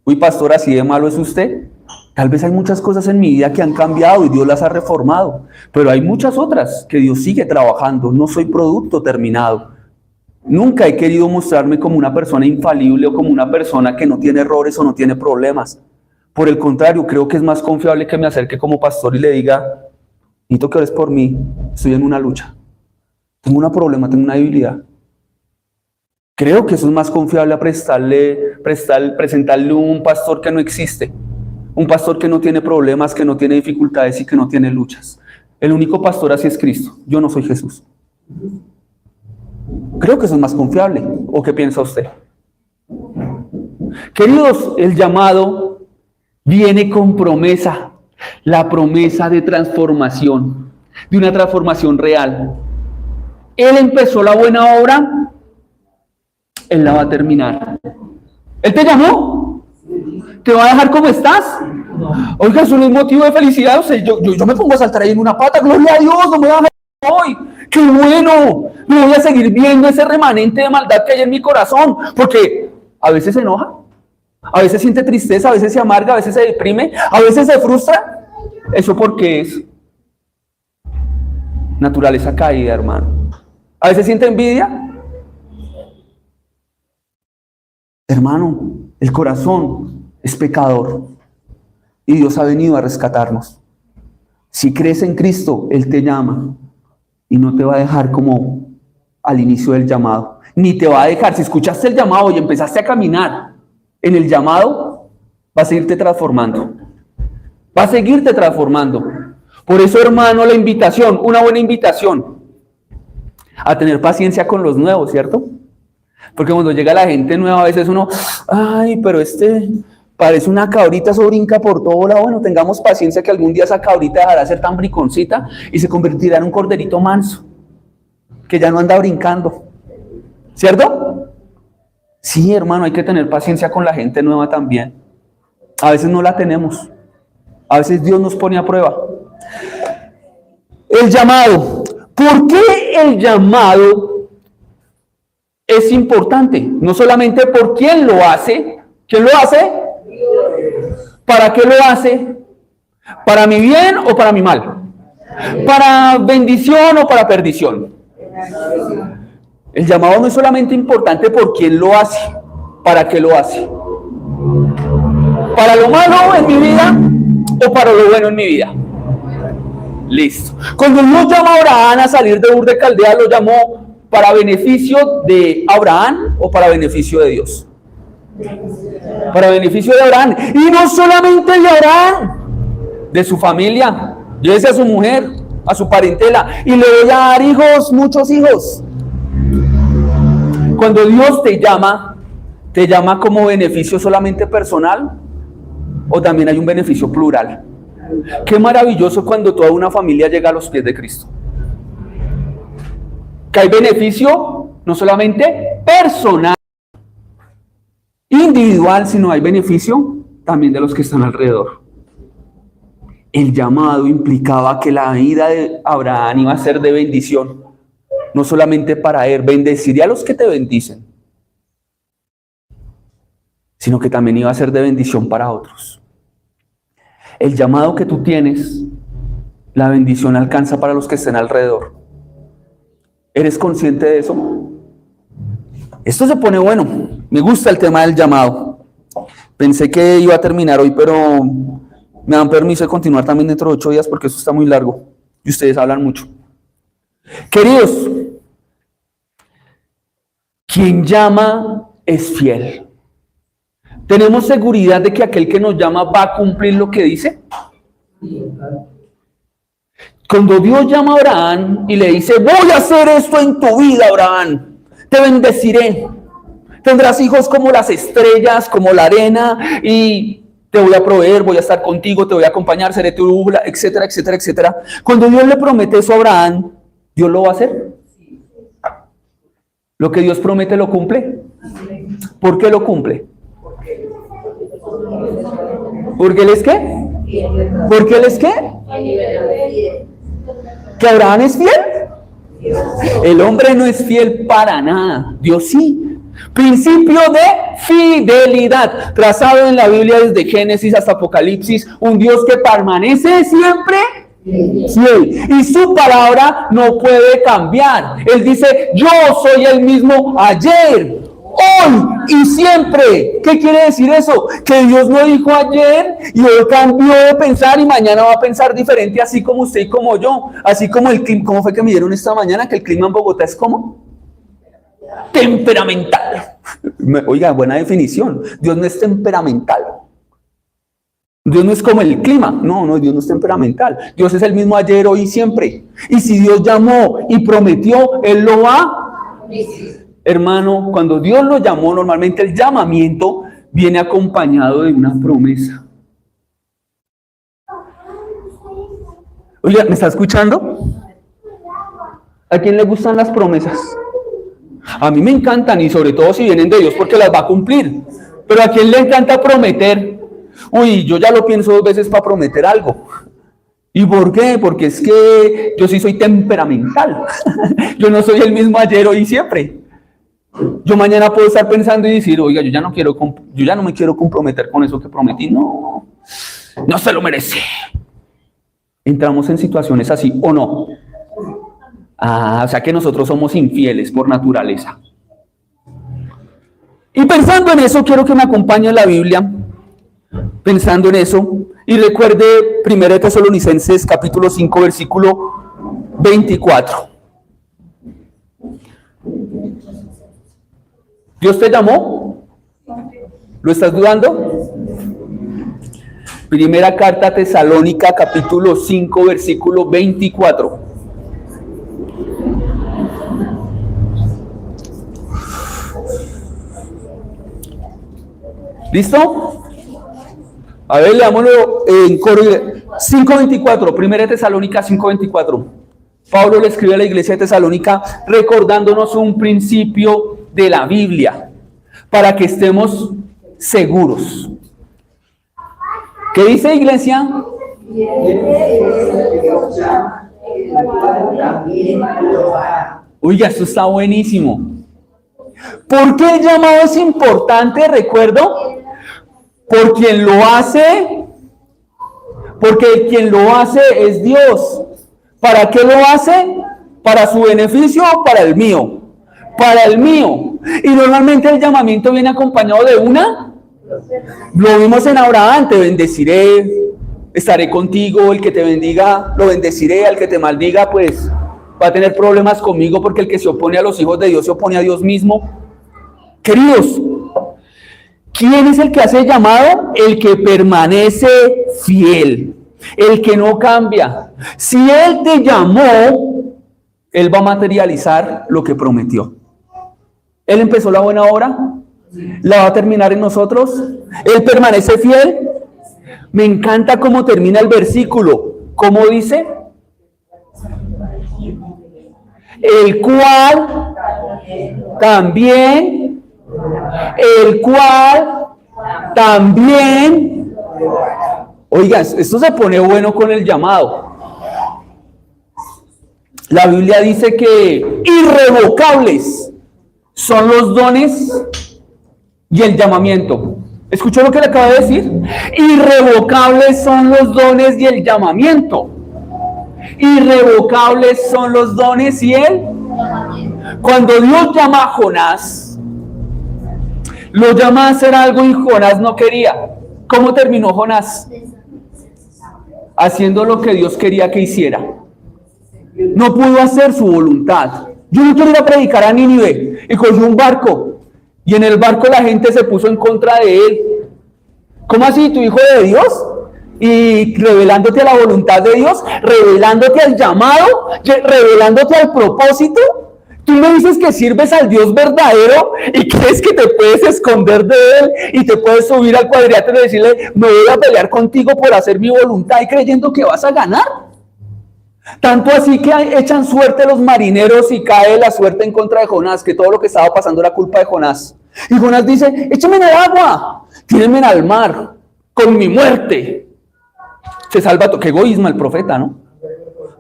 Uy, pastor, ¿así de malo es usted? Tal vez hay muchas cosas en mi vida que han cambiado y Dios las ha reformado, pero hay muchas otras que Dios sigue trabajando. No soy producto terminado. Nunca he querido mostrarme como una persona infalible o como una persona que no tiene errores o no tiene problemas. Por el contrario, creo que es más confiable que me acerque como pastor y le diga: necesito que ores por mí, estoy en una lucha, tengo un problema, tengo una debilidad. Creo que eso es más confiable a presentarle un pastor que no existe, un pastor que no tiene problemas, que no tiene dificultades y que no tiene luchas. El único pastor así es Cristo. Yo no soy Jesús. Creo que eso es más confiable. ¿O qué piensa usted? Queridos, el llamado viene con promesa. La promesa de transformación, de una transformación real. Él empezó la buena obra, Él la va a terminar. ¿Él te llamó? ¿Te va a dejar como estás? Oiga, eso no es motivo de felicidad. O sea, yo me pongo a saltar ahí en una pata. Gloria a Dios, no me va a dejar hoy. ¡Qué bueno! Me voy a seguir viendo ese remanente de maldad que hay en mi corazón. Porque a veces se enoja, a veces siente tristeza, a veces se amarga, a veces se deprime, a veces se frustra. ¿Eso porque es? Naturaleza caída, hermano. A veces siente envidia. Hermano, el corazón es pecador y Dios ha venido a rescatarnos. Si crees en Cristo, Él te llama y no te va a dejar como al inicio del llamado. Ni te va a dejar, si escuchaste el llamado y empezaste a caminar en el llamado, va a seguirte transformando. Va a seguirte transformando. Por eso, hermano, la invitación, una buena invitación a tener paciencia con los nuevos, ¿cierto? Porque cuando llega la gente nueva, a veces uno, ay, pero parece una cabrita, eso brinca por todo lado. Bueno, tengamos paciencia que algún día esa cabrita dejará de ser tan briconcita y se convertirá en un corderito manso, que ya no anda brincando, ¿cierto? Sí, hermano, hay que tener paciencia con la gente nueva también. A veces no la tenemos. A veces Dios nos pone a prueba. El llamado. ¿Por qué el llamado es importante? No solamente por quién lo hace. ¿Quién lo hace? ¿Para qué lo hace? ¿Para mi bien o para mi mal? ¿Para bendición o para perdición? El llamado no es solamente importante por quién lo hace, ¿para qué lo hace? ¿Para lo malo en mi vida o para lo bueno en mi vida? Listo. Cuando Dios llamó a Abraham a salir de Ur de Caldea, ¿lo llamó para beneficio de Abraham o para beneficio de Dios? Para beneficio de Abraham. Y no solamente de Abraham, de su familia. Llévese a su mujer, a su parentela, y le voy a dar hijos, muchos hijos. Cuando Dios te llama como beneficio solamente personal, o también hay un beneficio plural. Qué maravilloso cuando toda una familia llega a los pies de Cristo. Que hay beneficio no solamente personal, individual, sino hay beneficio también de los que están alrededor. El llamado implicaba que la vida de Abraham iba a ser de bendición, no solamente para él, bendeciría a los que te bendicen, sino que también iba a ser de bendición para otros. El llamado que tú tienes, la bendición alcanza para los que estén alrededor. ¿Eres consciente de eso? Esto se pone bueno. Me gusta el tema del llamado. Pensé que iba a terminar hoy, pero me dan permiso de continuar también dentro de 8 días porque eso está muy largo y ustedes hablan mucho. Queridos, quien llama es fiel. ¿Tenemos seguridad de que aquel que nos llama va a cumplir lo que dice? Cuando Dios llama a Abraham y le dice, voy a hacer esto en tu vida, Abraham, te bendeciré, tendrás hijos como las estrellas, como la arena, y te voy a proveer, voy a estar contigo, te voy a acompañar, seré tu brújula, etcétera, etcétera, etcétera. Cuando Dios le promete eso a Abraham, ¿Dios lo va a hacer? Lo que Dios promete lo cumple. ¿Por qué lo cumple? ¿Porque él es qué? ¿Porque él es qué? ¿Que Abraham es fiel? El hombre no es fiel para nada, Dios sí. Principio de fidelidad, trazado en la Biblia desde Génesis hasta Apocalipsis, un Dios que permanece siempre fiel y su palabra no puede cambiar. Él dice, yo soy el mismo ayer, hoy y siempre. ¿Qué quiere decir eso? Que Dios no dijo ayer y hoy cambió de pensar y mañana va a pensar diferente, así como usted y como yo. Así como el clima, ¿cómo fue que me dieron esta mañana? Que el clima en Bogotá es como temperamental. Oiga, buena definición. Dios no es temperamental. Dios no es como el clima. No, Dios no es temperamental. Dios es el mismo ayer, hoy y siempre. Y si Dios llamó y prometió, Él lo va. Hermano, cuando Dios lo llamó, normalmente el llamamiento viene acompañado de una promesa. Oiga, ¿me está escuchando? ¿A quién le gustan las promesas? A mí me encantan, y sobre todo si vienen de Dios, porque las va a cumplir. Pero ¿a quién le encanta prometer? Uy, yo ya lo pienso 2 veces para prometer algo. ¿Y por qué? Porque es que yo sí soy temperamental. Yo no soy el mismo ayer, hoy y siempre. Yo mañana puedo estar pensando y decir, oiga, yo ya no me quiero comprometer con eso que prometí. No se lo merece. Entramos en situaciones así, ¿o no? O sea que nosotros somos infieles por naturaleza. Y pensando en eso, quiero que me acompañe en la Biblia, pensando en eso, y recuerde 1 Tesalonicenses capítulo 5, versículo 24. ¿Dios te llamó? ¿Lo estás dudando? Primera carta a Tesalónica, capítulo 5, versículo 24. ¿Listo? A ver, leámoslo en coro. 5:24, Primera Tesalónica 5:24. Pablo le escribe a la iglesia de Tesalónica recordándonos un principio de la Biblia para que estemos seguros. ¿Qué dice, iglesia? Oiga, esto está buenísimo. ¿Por qué el llamado es importante? Recuerdo, por quien lo hace, porque quien lo hace es Dios. ¿Para qué lo hace? ¿Para su beneficio o para el mío? Para el mío. Y normalmente el llamamiento viene acompañado de una. Lo vimos en Abraham: te bendeciré, estaré contigo, el que te bendiga lo bendeciré, al que te maldiga pues va a tener problemas conmigo, porque el que se opone a los hijos de Dios se opone a Dios mismo. Queridos, ¿quién es el que hace el llamado? El que permanece fiel, el que no cambia. Si Él te llamó, Él va a materializar lo que prometió. Él empezó la buena obra, la va a terminar en nosotros. Él permanece fiel. Me encanta cómo termina el versículo. ¿Cómo dice? El cual también, oiga, esto se pone bueno con el llamado. La Biblia dice que irrevocables son los dones y el llamamiento. ¿Escuchó lo que le acabo de decir? Irrevocables son los dones y el llamamiento. Irrevocables son los dones y el. Cuando Dios llama a Jonás, lo llama a hacer algo y Jonás no quería. ¿Cómo terminó Jonás? Haciendo lo que Dios quería que hiciera. No pudo hacer su voluntad. Yo no quiero ir a predicar a Nínive, y cogió un barco, y en el barco la gente se puso en contra de él. ¿Cómo así? ¿Tu hijo de Dios? Y revelándote a la voluntad de Dios, revelándote al llamado, revelándote al propósito. Tú me dices que sirves al Dios verdadero y crees que te puedes esconder de Él y te puedes subir al cuadrilátero y decirle: me voy a pelear contigo por hacer mi voluntad, y creyendo que vas a ganar. Tanto así que echan suerte los marineros y cae la suerte en contra de Jonás, que todo lo que estaba pasando era culpa de Jonás. Y Jonás dice: échame en el agua, tírenme al mar. con mi muerte se salva todo. Qué egoísmo el profeta, ¿no?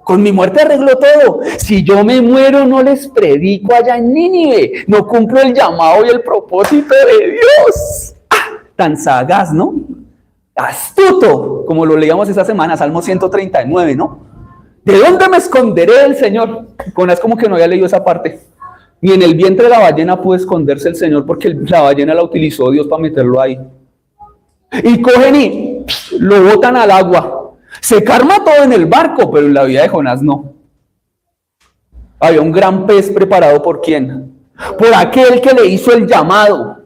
Con mi muerte arreglo todo. Si yo me muero, no les predico allá en Nínive. No cumplo el llamado y el propósito de Dios. Tan sagaz, ¿no? Astuto, como lo leíamos esta semana, Salmo 139, ¿no? ¿De dónde me esconderé del Señor? Jonás como que no había leído esa parte. Ni en el vientre de la ballena pudo esconderse el Señor, porque la ballena la utilizó Dios para meterlo ahí. Y cogen y lo botan al agua. Se calma todo en el barco, pero en la vida de Jonás no. Había un gran pez preparado ¿por quién? Por aquel que le hizo el llamado.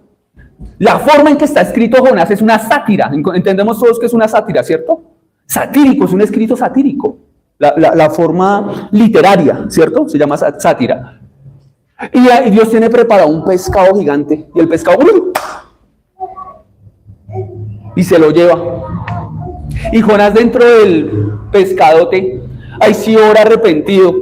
La forma en que está escrito Jonás es una sátira. Entendemos todos que es una sátira, ¿cierto? Satírico, es un escrito satírico. La forma literaria, ¿cierto? Se llama sátira. Y Dios tiene preparado un pescado gigante. Y el pescado y se lo lleva. Y Jonás dentro del pescadote, ahí sí ora arrepentido.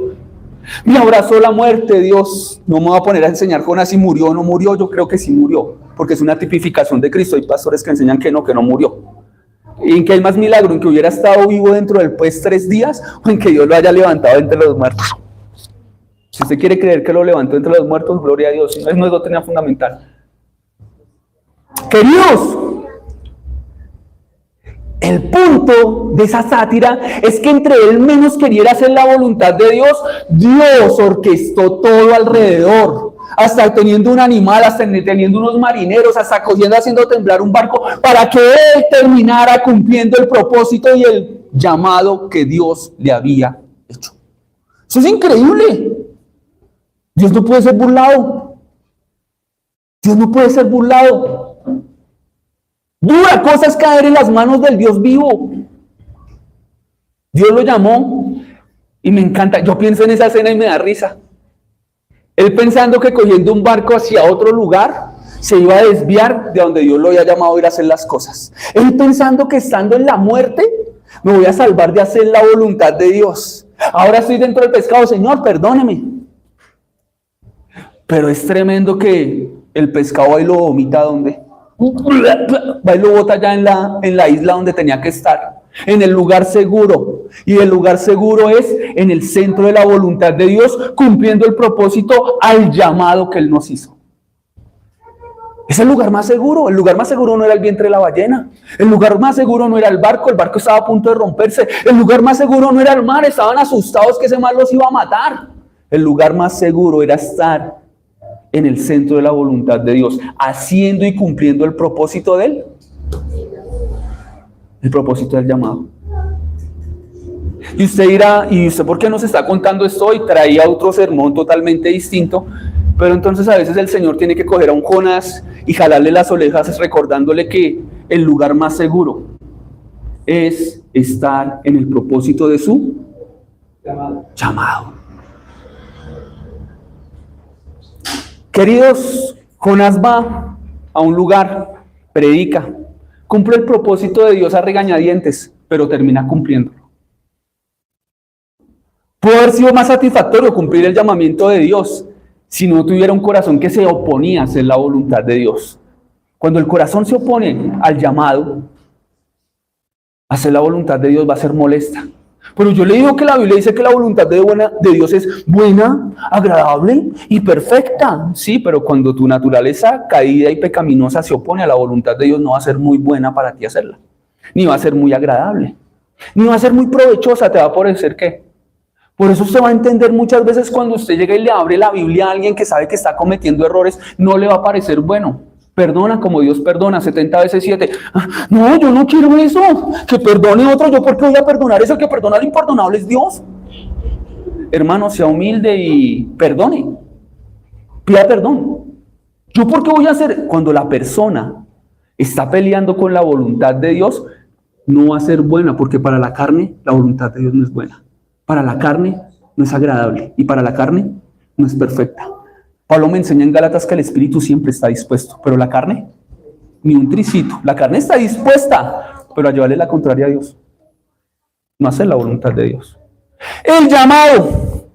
Me abrazó la muerte, Dios. No me voy a poner a enseñar Jonás si murió o no murió. Yo creo que sí murió, porque es una tipificación de Cristo. Hay pastores que enseñan que no murió. ¿Y en qué hay más milagro? ¿En que hubiera estado vivo dentro del pez 3 días? ¿O en que Dios lo haya levantado entre los muertos? Si usted quiere creer que lo levantó entre los muertos, gloria a Dios. No es doctrina fundamental. Queridos, el punto de esa sátira es que entre él menos queriera hacer la voluntad de Dios, Dios orquestó todo alrededor, hasta teniendo un animal, hasta teniendo unos marineros, hasta cogiendo, haciendo temblar un barco, para que él terminara cumpliendo el propósito y el llamado que Dios le había hecho. Eso es increíble. Dios no puede ser burlado. Dios no puede ser burlado. Dura cosa es caer en las manos del Dios vivo. Dios lo llamó y me encanta. Yo pienso en esa escena y me da risa. Él pensando que cogiendo un barco hacia otro lugar se iba a desviar de donde Dios lo había llamado a ir a hacer las cosas. Él pensando que estando en la muerte me voy a salvar de hacer la voluntad de Dios. Ahora estoy dentro del pescado, Señor, perdóneme. Pero es tremendo que el pescado ahí lo vomita donde. Va y lo bota ya en la isla donde tenía que estar, en el lugar seguro. Y el lugar seguro es en el centro de la voluntad de Dios, cumpliendo el propósito al llamado que Él nos hizo. Es el lugar más seguro. El lugar más seguro no era el vientre de la ballena. El lugar más seguro no era el barco estaba a punto de romperse. El lugar más seguro no era el mar, estaban asustados que ese mar los iba a matar. El lugar más seguro era estar en el centro de la voluntad de Dios, haciendo y cumpliendo el propósito de Él. El propósito del llamado. Y usted dirá, ¿y usted por qué nos está contando esto hoy? Traía otro sermón totalmente distinto, pero entonces a veces el Señor tiene que coger a un Jonás y jalarle las orejas recordándole que el lugar más seguro es estar en el propósito de su llamado. Queridos, Jonás va a un lugar, predica, cumple el propósito de Dios a regañadientes, pero termina cumpliéndolo. Pudo haber sido más satisfactorio cumplir el llamamiento de Dios si no tuviera un corazón que se oponía a hacer la voluntad de Dios. Cuando el corazón se opone al llamado, hacer la voluntad de Dios va a ser molesta. Pero yo le digo que la Biblia dice que la voluntad de Dios es buena, agradable y perfecta. Sí, pero cuando tu naturaleza caída y pecaminosa se opone a la voluntad de Dios, no va a ser muy buena para ti hacerla. Ni va a ser muy agradable. Ni va a ser muy provechosa, te va a parecer que. Por eso usted va a entender muchas veces cuando usted llega y le abre la Biblia a alguien que sabe que está cometiendo errores, no le va a parecer bueno. Perdona como Dios perdona, 70 veces 7. No, yo no quiero eso. Que perdone otro. ¿Yo por qué voy a perdonar eso? Que perdona lo imperdonable es Dios. Hermano, sea humilde y perdone. Pida perdón. ¿Yo por qué voy a hacer? Cuando la persona está peleando con la voluntad de Dios, no va a ser buena, porque para la carne la voluntad de Dios no es buena. Para la carne no es agradable y para la carne no es perfecta. Pablo me enseña en Gálatas que el espíritu siempre está dispuesto, pero la carne, ni un tricito. La carne está dispuesta, pero a llevarle la contraria a Dios. No hacer la voluntad de Dios. El llamado.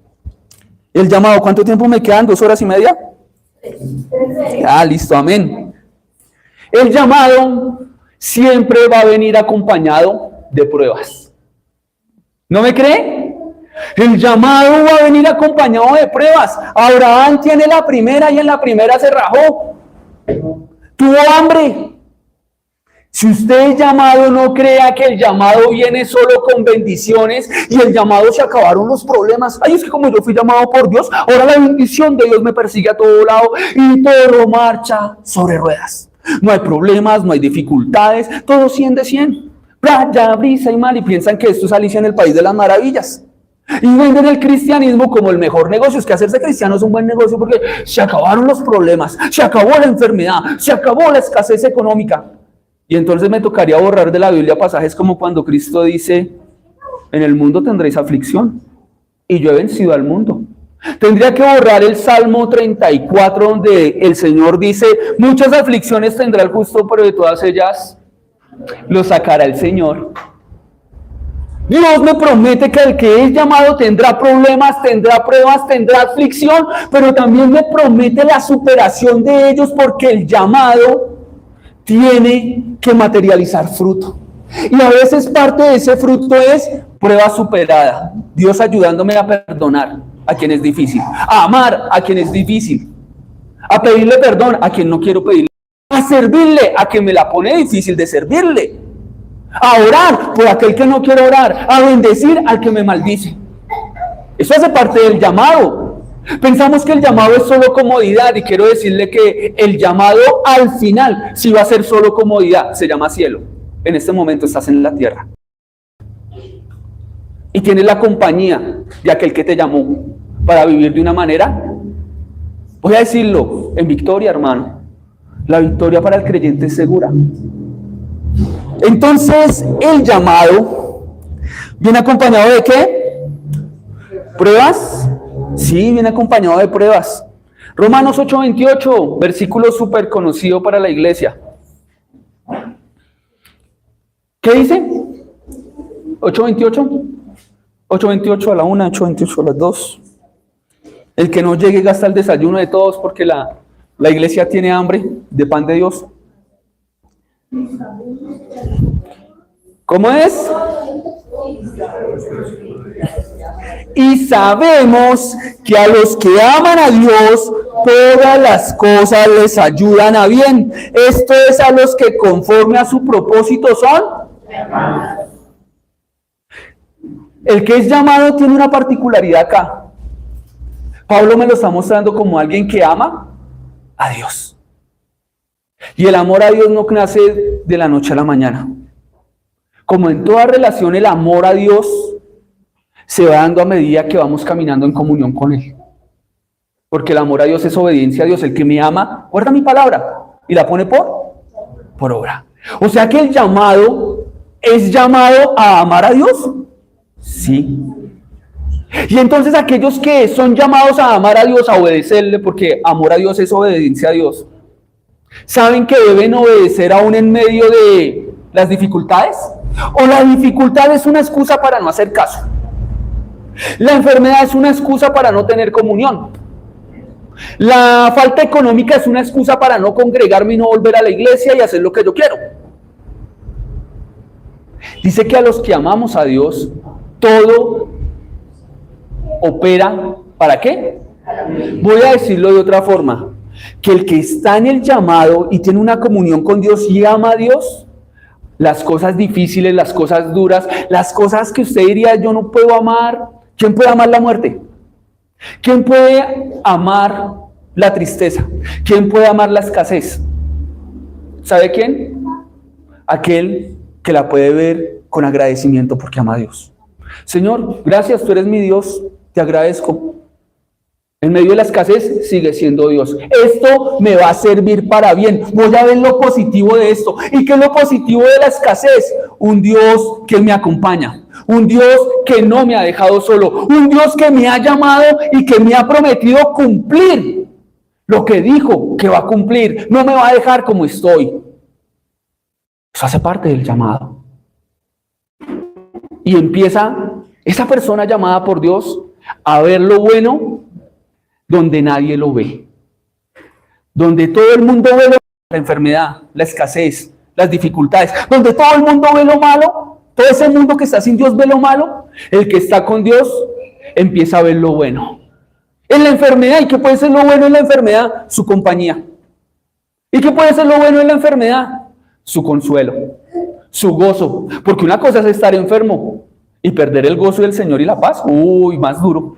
¿Cuánto tiempo me quedan? 2 horas y media. Listo, amén. El llamado siempre va a venir acompañado de pruebas. ¿No me cree? El llamado va a venir acompañado de pruebas. Abraham tiene la primera y en la primera se rajó. Tuvo hambre. Si usted es llamado, no crea que el llamado viene solo con bendiciones y el llamado se acabaron los problemas. Ay, es que como yo fui llamado por Dios, ahora la bendición de Dios me persigue a todo lado y todo marcha sobre ruedas. No hay problemas, no hay dificultades, todo 100 de 100. Playa, brisa y mar, y piensan que esto es Alicia en el País de las Maravillas. Y venden el cristianismo como el mejor negocio. Es que hacerse cristiano es un buen negocio porque se acabaron los problemas, se acabó la enfermedad, se acabó la escasez económica. Y entonces me tocaría borrar de la Biblia pasajes como cuando Cristo dice, en el mundo tendréis aflicción, y yo he vencido al mundo. Tendría que borrar el Salmo 34, donde el Señor dice, muchas aflicciones tendrá el justo, pero de todas ellas lo sacará el Señor. Dios me promete que el que es llamado tendrá problemas, tendrá pruebas, tendrá aflicción, pero también me promete la superación de ellos porque el llamado tiene que materializar fruto. Y a veces parte de ese fruto es prueba superada. Dios ayudándome a perdonar a quien es difícil, a amar a quien es difícil, a pedirle perdón a quien no quiero pedirle, a servirle a quien me la pone difícil de servirle, a orar por aquel que no quiere orar, a bendecir al que me maldice. Eso hace parte del llamado. Pensamos que el llamado es solo comodidad y quiero decirle que el llamado al final, si va a ser solo comodidad, se llama cielo. En este momento estás en la tierra y tienes la compañía de aquel que te llamó para vivir de una manera, voy a decirlo, en victoria, hermano. La victoria para el creyente es segura. Entonces, el llamado viene acompañado de ¿qué? ¿Pruebas? Sí, viene acompañado de pruebas. Romanos 8:28, versículo súper conocido para la iglesia. ¿Qué dice? 8:28. 8:28 a la 1, 8:28 a las 2. El que no llegue gasta el desayuno de todos porque la iglesia tiene hambre de pan de Dios. ¿Cómo es? Y sabemos que a los que aman a Dios, todas las cosas les ayudan a bien. Esto es a los que conforme a su propósito son. El que es llamado tiene una particularidad acá. Pablo me lo está mostrando como alguien que ama a Dios. Y el amor a Dios no nace de la noche a la mañana. Como en toda relación, el amor a Dios se va dando a medida que vamos caminando en comunión con Él. Porque el amor a Dios es obediencia a Dios. El que me ama, guarda mi palabra y la pone por obra. O sea que el llamado es llamado a amar a Dios. Sí. Y entonces aquellos que son llamados a amar a Dios, a obedecerle, porque amor a Dios es obediencia a Dios, ¿saben que deben obedecer aún en medio de las dificultades? ¿O la dificultad es una excusa para no hacer caso? ¿La enfermedad es una excusa para no tener comunión? ¿La falta económica es una excusa para no congregarme y no volver a la iglesia y hacer lo que yo quiero? Dice que a los que amamos a Dios, todo opera, ¿para qué? Voy a decirlo de otra forma, que el que está en el llamado y tiene una comunión con Dios y ama a Dios, las cosas difíciles, las cosas duras, las cosas que usted diría yo no puedo amar. ¿Quién puede amar la muerte? ¿Quién puede amar la tristeza? ¿Quién puede amar la escasez? ¿Sabe quién? Aquel que la puede ver con agradecimiento porque ama a Dios. Señor, gracias, tú eres mi Dios, te agradezco. En medio de la escasez sigue siendo Dios. Esto me va a servir para bien. Voy a ver lo positivo de esto. ¿Y qué es lo positivo de la escasez? Un Dios que me acompaña. Un Dios que no me ha dejado solo. Un Dios que me ha llamado y que me ha prometido cumplir lo que dijo que va a cumplir. No me va a dejar como estoy. Eso hace parte del llamado. Y empieza esa persona llamada por Dios a ver lo bueno donde nadie lo ve. Donde todo el mundo ve la enfermedad, la escasez, las dificultades, donde todo el mundo ve lo malo, todo ese mundo que está sin Dios ve lo malo, el que está con Dios empieza a ver lo bueno. En la enfermedad, ¿y qué puede ser lo bueno en la enfermedad? Su compañía. ¿Y qué puede ser lo bueno en la enfermedad? Su consuelo, su gozo. Porque una cosa es estar enfermo y perder el gozo del Señor y la paz. Uy, más duro.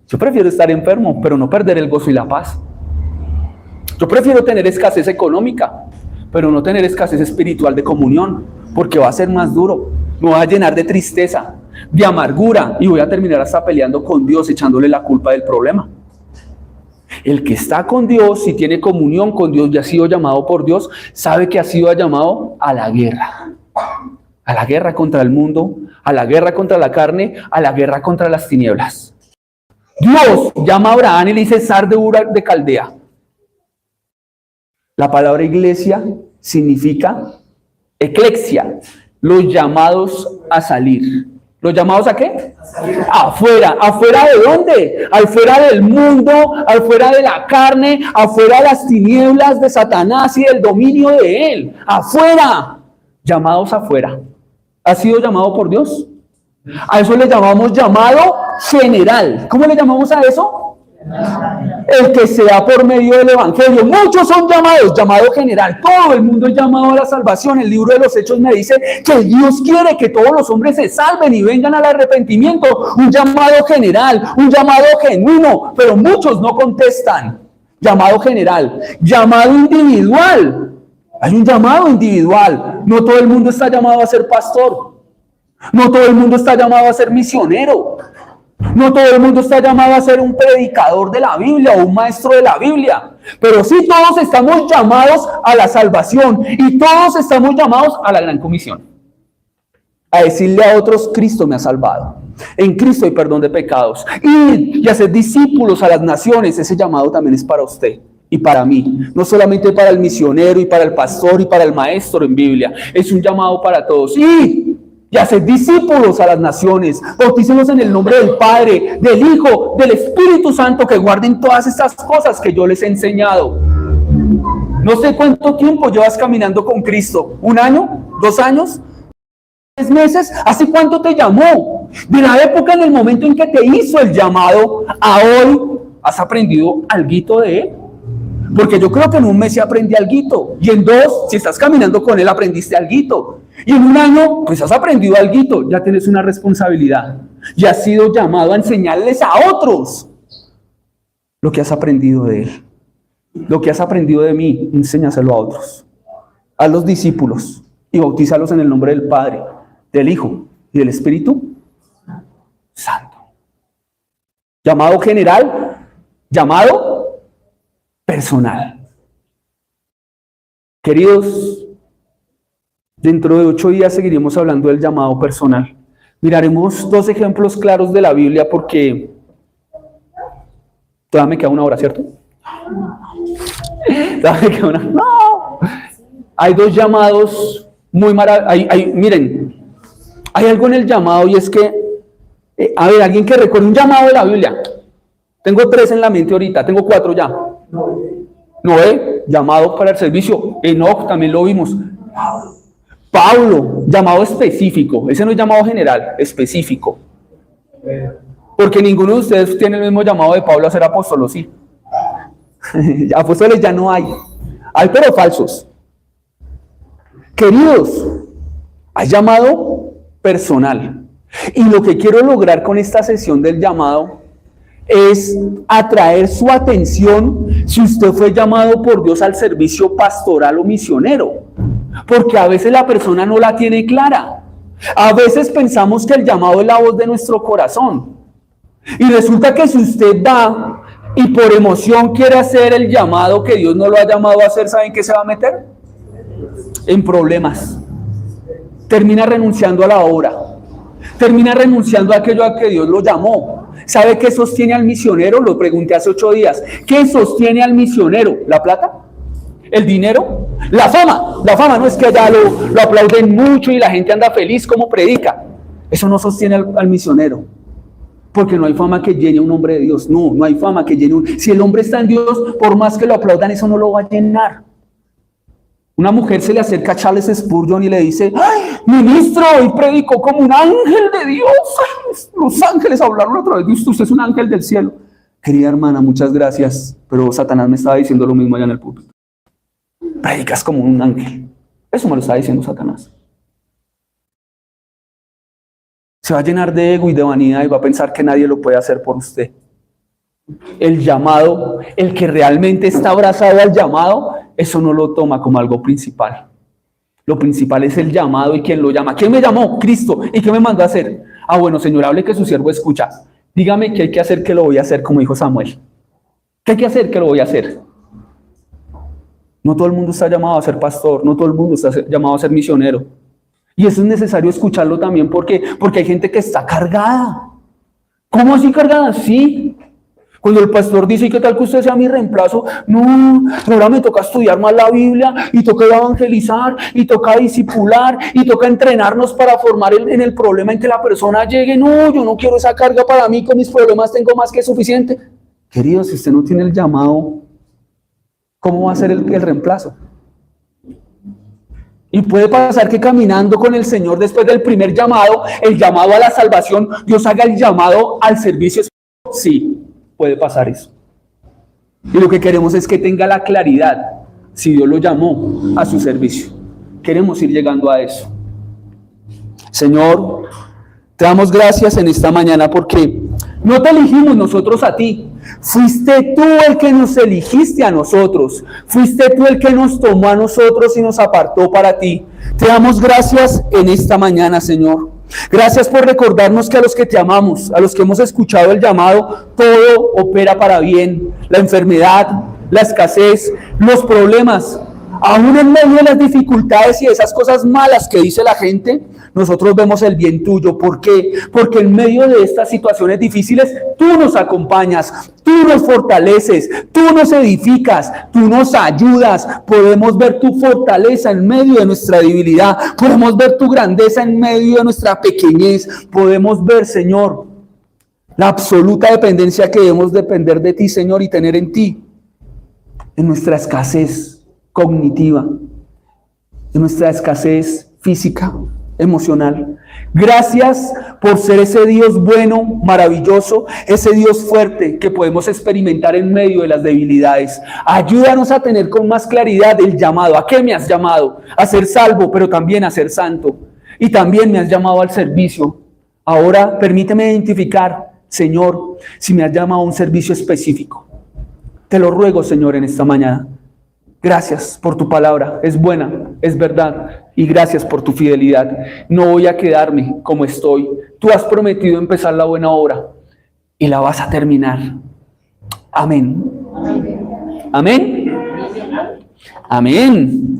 Yo prefiero estar enfermo, pero no perder el gozo y la paz. Yo prefiero tener escasez económica, pero no tener escasez espiritual de comunión, porque va a ser más duro. Me va a llenar de tristeza, de amargura, y voy a terminar hasta peleando con Dios, echándole la culpa del problema. El que está con Dios, si tiene comunión con Dios y ha sido llamado por Dios, sabe que ha sido llamado a la guerra contra el mundo, a la guerra contra la carne, a la guerra contra las tinieblas. Dios llama a Abraham y le dice: Sar de Ur de Caldea. La palabra iglesia significa eclesia, los llamados a salir. ¿Los llamados a qué? Afuera. ¿Afuera de dónde? Afuera del mundo, afuera de la carne, afuera de las tinieblas de Satanás y del dominio de él. Afuera. Llamados afuera. ¿Has sido llamado por Dios? A eso le llamamos llamado general. ¿Cómo le llamamos a eso? El que sea por medio del evangelio. Muchos son llamados, llamado general. Todo el mundo es llamado a la salvación. El libro de los Hechos me dice que Dios quiere que todos los hombres se salven y vengan al arrepentimiento. Un llamado general, un llamado genuino, pero muchos no contestan. Llamado general. Llamado individual. Hay un llamado individual. No todo el mundo está llamado a ser pastor. No todo el mundo está llamado a ser misionero. No todo el mundo está llamado a ser un predicador de la Biblia o un maestro de la Biblia, pero sí todos estamos llamados a la salvación y todos estamos llamados a la gran comisión. A decirle a otros: Cristo me ha salvado. En Cristo hay perdón de pecados. Y hacer discípulos a las naciones. Ese llamado también es para usted y para mí. No solamente para el misionero y para el pastor y para el maestro en Biblia. Es un llamado para todos. Y hacer discípulos a las naciones, bautícenlos en el nombre del Padre, del Hijo, del Espíritu Santo, que guarden todas estas cosas que yo les he enseñado. No sé cuánto tiempo llevas caminando con Cristo, ¿1 año? ¿2 años? ¿3 meses? ¿Hace cuánto te llamó? De la época, en el momento en que te hizo el llamado, a hoy, ¿has aprendido alguito de él? Porque yo creo que en 1 mes se aprendí alguito, y en 2, si estás caminando con él, aprendiste alguito. Y en 1 año, pues has aprendido alguito, ya tienes una responsabilidad. Ya has sido llamado a enseñarles a otros lo que has aprendido de él. Lo que has aprendido de mí, enséñaselo a otros. A los discípulos y bautízalos en el nombre del Padre, del Hijo y del Espíritu Santo. Llamado general, llamado personal. Queridos, dentro de 8 días seguiremos hablando del llamado personal. Miraremos 2 ejemplos claros de la Biblia porque todavía me queda 1 hora, ¿cierto? Todavía me queda 1 hora. No. Hay 2 llamados muy maravillosos. Miren, hay algo en el llamado y es que, a ver, alguien que recuerde un llamado de la Biblia. Tengo 3 en la mente ahorita, tengo 4 ya. Noé, llamado para el servicio. Enoc, también lo vimos. Pablo, llamado específico. Ese no es llamado general, específico. Porque ninguno de ustedes tiene el mismo llamado de Pablo a ser apóstol, ¿sí? Apóstoles ya no hay. Hay, pero falsos. Queridos, hay llamado personal. Y lo que quiero lograr con esta sesión del llamado es atraer su atención si usted fue llamado por Dios al servicio pastoral o misionero. Porque a veces la persona no la tiene clara. A veces pensamos que el llamado es la voz de nuestro corazón. Y resulta que si usted va y por emoción quiere hacer el llamado que Dios no lo ha llamado a hacer, ¿saben qué se va a meter? En problemas. Termina renunciando a la obra. Termina renunciando a aquello a que Dios lo llamó. ¿Sabe qué sostiene al misionero? Lo pregunté hace 8 días. ¿Qué sostiene al misionero? ¿La plata? ¿El dinero? La fama. La fama no es que allá lo aplauden mucho y la gente anda feliz como predica. Eso no sostiene al misionero. Porque no hay fama que llene un hombre de Dios. No hay fama que llene un... Si el hombre está en Dios, por más que lo aplaudan, eso no lo va a llenar. Una mujer se le acerca a Charles Spurgeon y le dice: ¡ay, ministro, hoy predicó como un ángel de Dios! ¡Ay, los ángeles hablaron otra vez de usted! Usted es un ángel del cielo. Querida hermana, muchas gracias, pero Satanás me estaba diciendo lo mismo allá en el púlpito. Predicas como un ángel. Eso me lo está diciendo Satanás. Se va a llenar de ego y de vanidad y va a pensar que nadie lo puede hacer por usted. El llamado, el que realmente está abrazado al llamado, eso no lo toma como algo principal. Lo principal es el llamado y quién lo llama. ¿Quién me llamó? Cristo. ¿Y qué me mandó a hacer? Ah, bueno, Señor, hable que su siervo escucha. Dígame qué hay que hacer, que lo voy a hacer, como dijo Samuel. ¿Qué hay que hacer, que lo voy a hacer? No todo el mundo está llamado a ser pastor, no todo el mundo está llamado a ser misionero. Y eso es necesario escucharlo también, porque hay gente que está cargada. ¿Cómo así cargada? Sí. Cuando el pastor dice: ¿y qué tal que usted sea mi reemplazo? No, ahora me toca estudiar más la Biblia, y toca evangelizar, y toca discipular, y toca entrenarnos para formar en el problema en que la persona llegue. No, yo no quiero esa carga para mí, con mis problemas tengo más que suficiente. Querido, si usted no tiene el llamado, ¿cómo va a ser el reemplazo? Y puede pasar que caminando con el Señor después del primer llamado, el llamado a la salvación, Dios haga el llamado al servicio. Sí, puede pasar eso. Y lo que queremos es que tenga la claridad si Dios lo llamó a su servicio. Queremos ir llegando a eso. Señor, te damos gracias en esta mañana porque no te elegimos nosotros a ti. Fuiste tú el que nos eligiste a nosotros. Fuiste tú el que nos tomó a nosotros y nos apartó para ti. Te damos gracias en esta mañana, Señor. Gracias por recordarnos que a los que te amamos, a los que hemos escuchado el llamado, todo opera para bien. La enfermedad, la escasez, los problemas, aún en medio de las dificultades y de esas cosas malas que dice la gente, nosotros vemos el bien tuyo. ¿Por qué? Porque en medio de estas situaciones difíciles, tú nos acompañas, tú nos fortaleces, tú nos edificas, tú nos ayudas. Podemos ver tu fortaleza en medio de nuestra debilidad, podemos ver tu grandeza en medio de nuestra pequeñez, podemos ver, Señor, la absoluta dependencia que debemos depender de ti, Señor, y tener en ti, en nuestra escasez cognitiva, en nuestra escasez física, emocional. Gracias por ser ese Dios bueno, maravilloso, ese Dios fuerte que podemos experimentar en medio de las debilidades. Ayúdanos a tener con más claridad el llamado. ¿A qué me has llamado? A ser salvo, pero también a ser santo. Y también me has llamado al servicio. Ahora permíteme identificar, Señor, si me has llamado a un servicio específico. Te lo ruego, Señor, en esta mañana. Gracias por tu palabra, es buena, es verdad, y gracias por tu fidelidad. No voy a quedarme como estoy. Tú has prometido empezar la buena obra y la vas a terminar. Amén. Amén. Amén.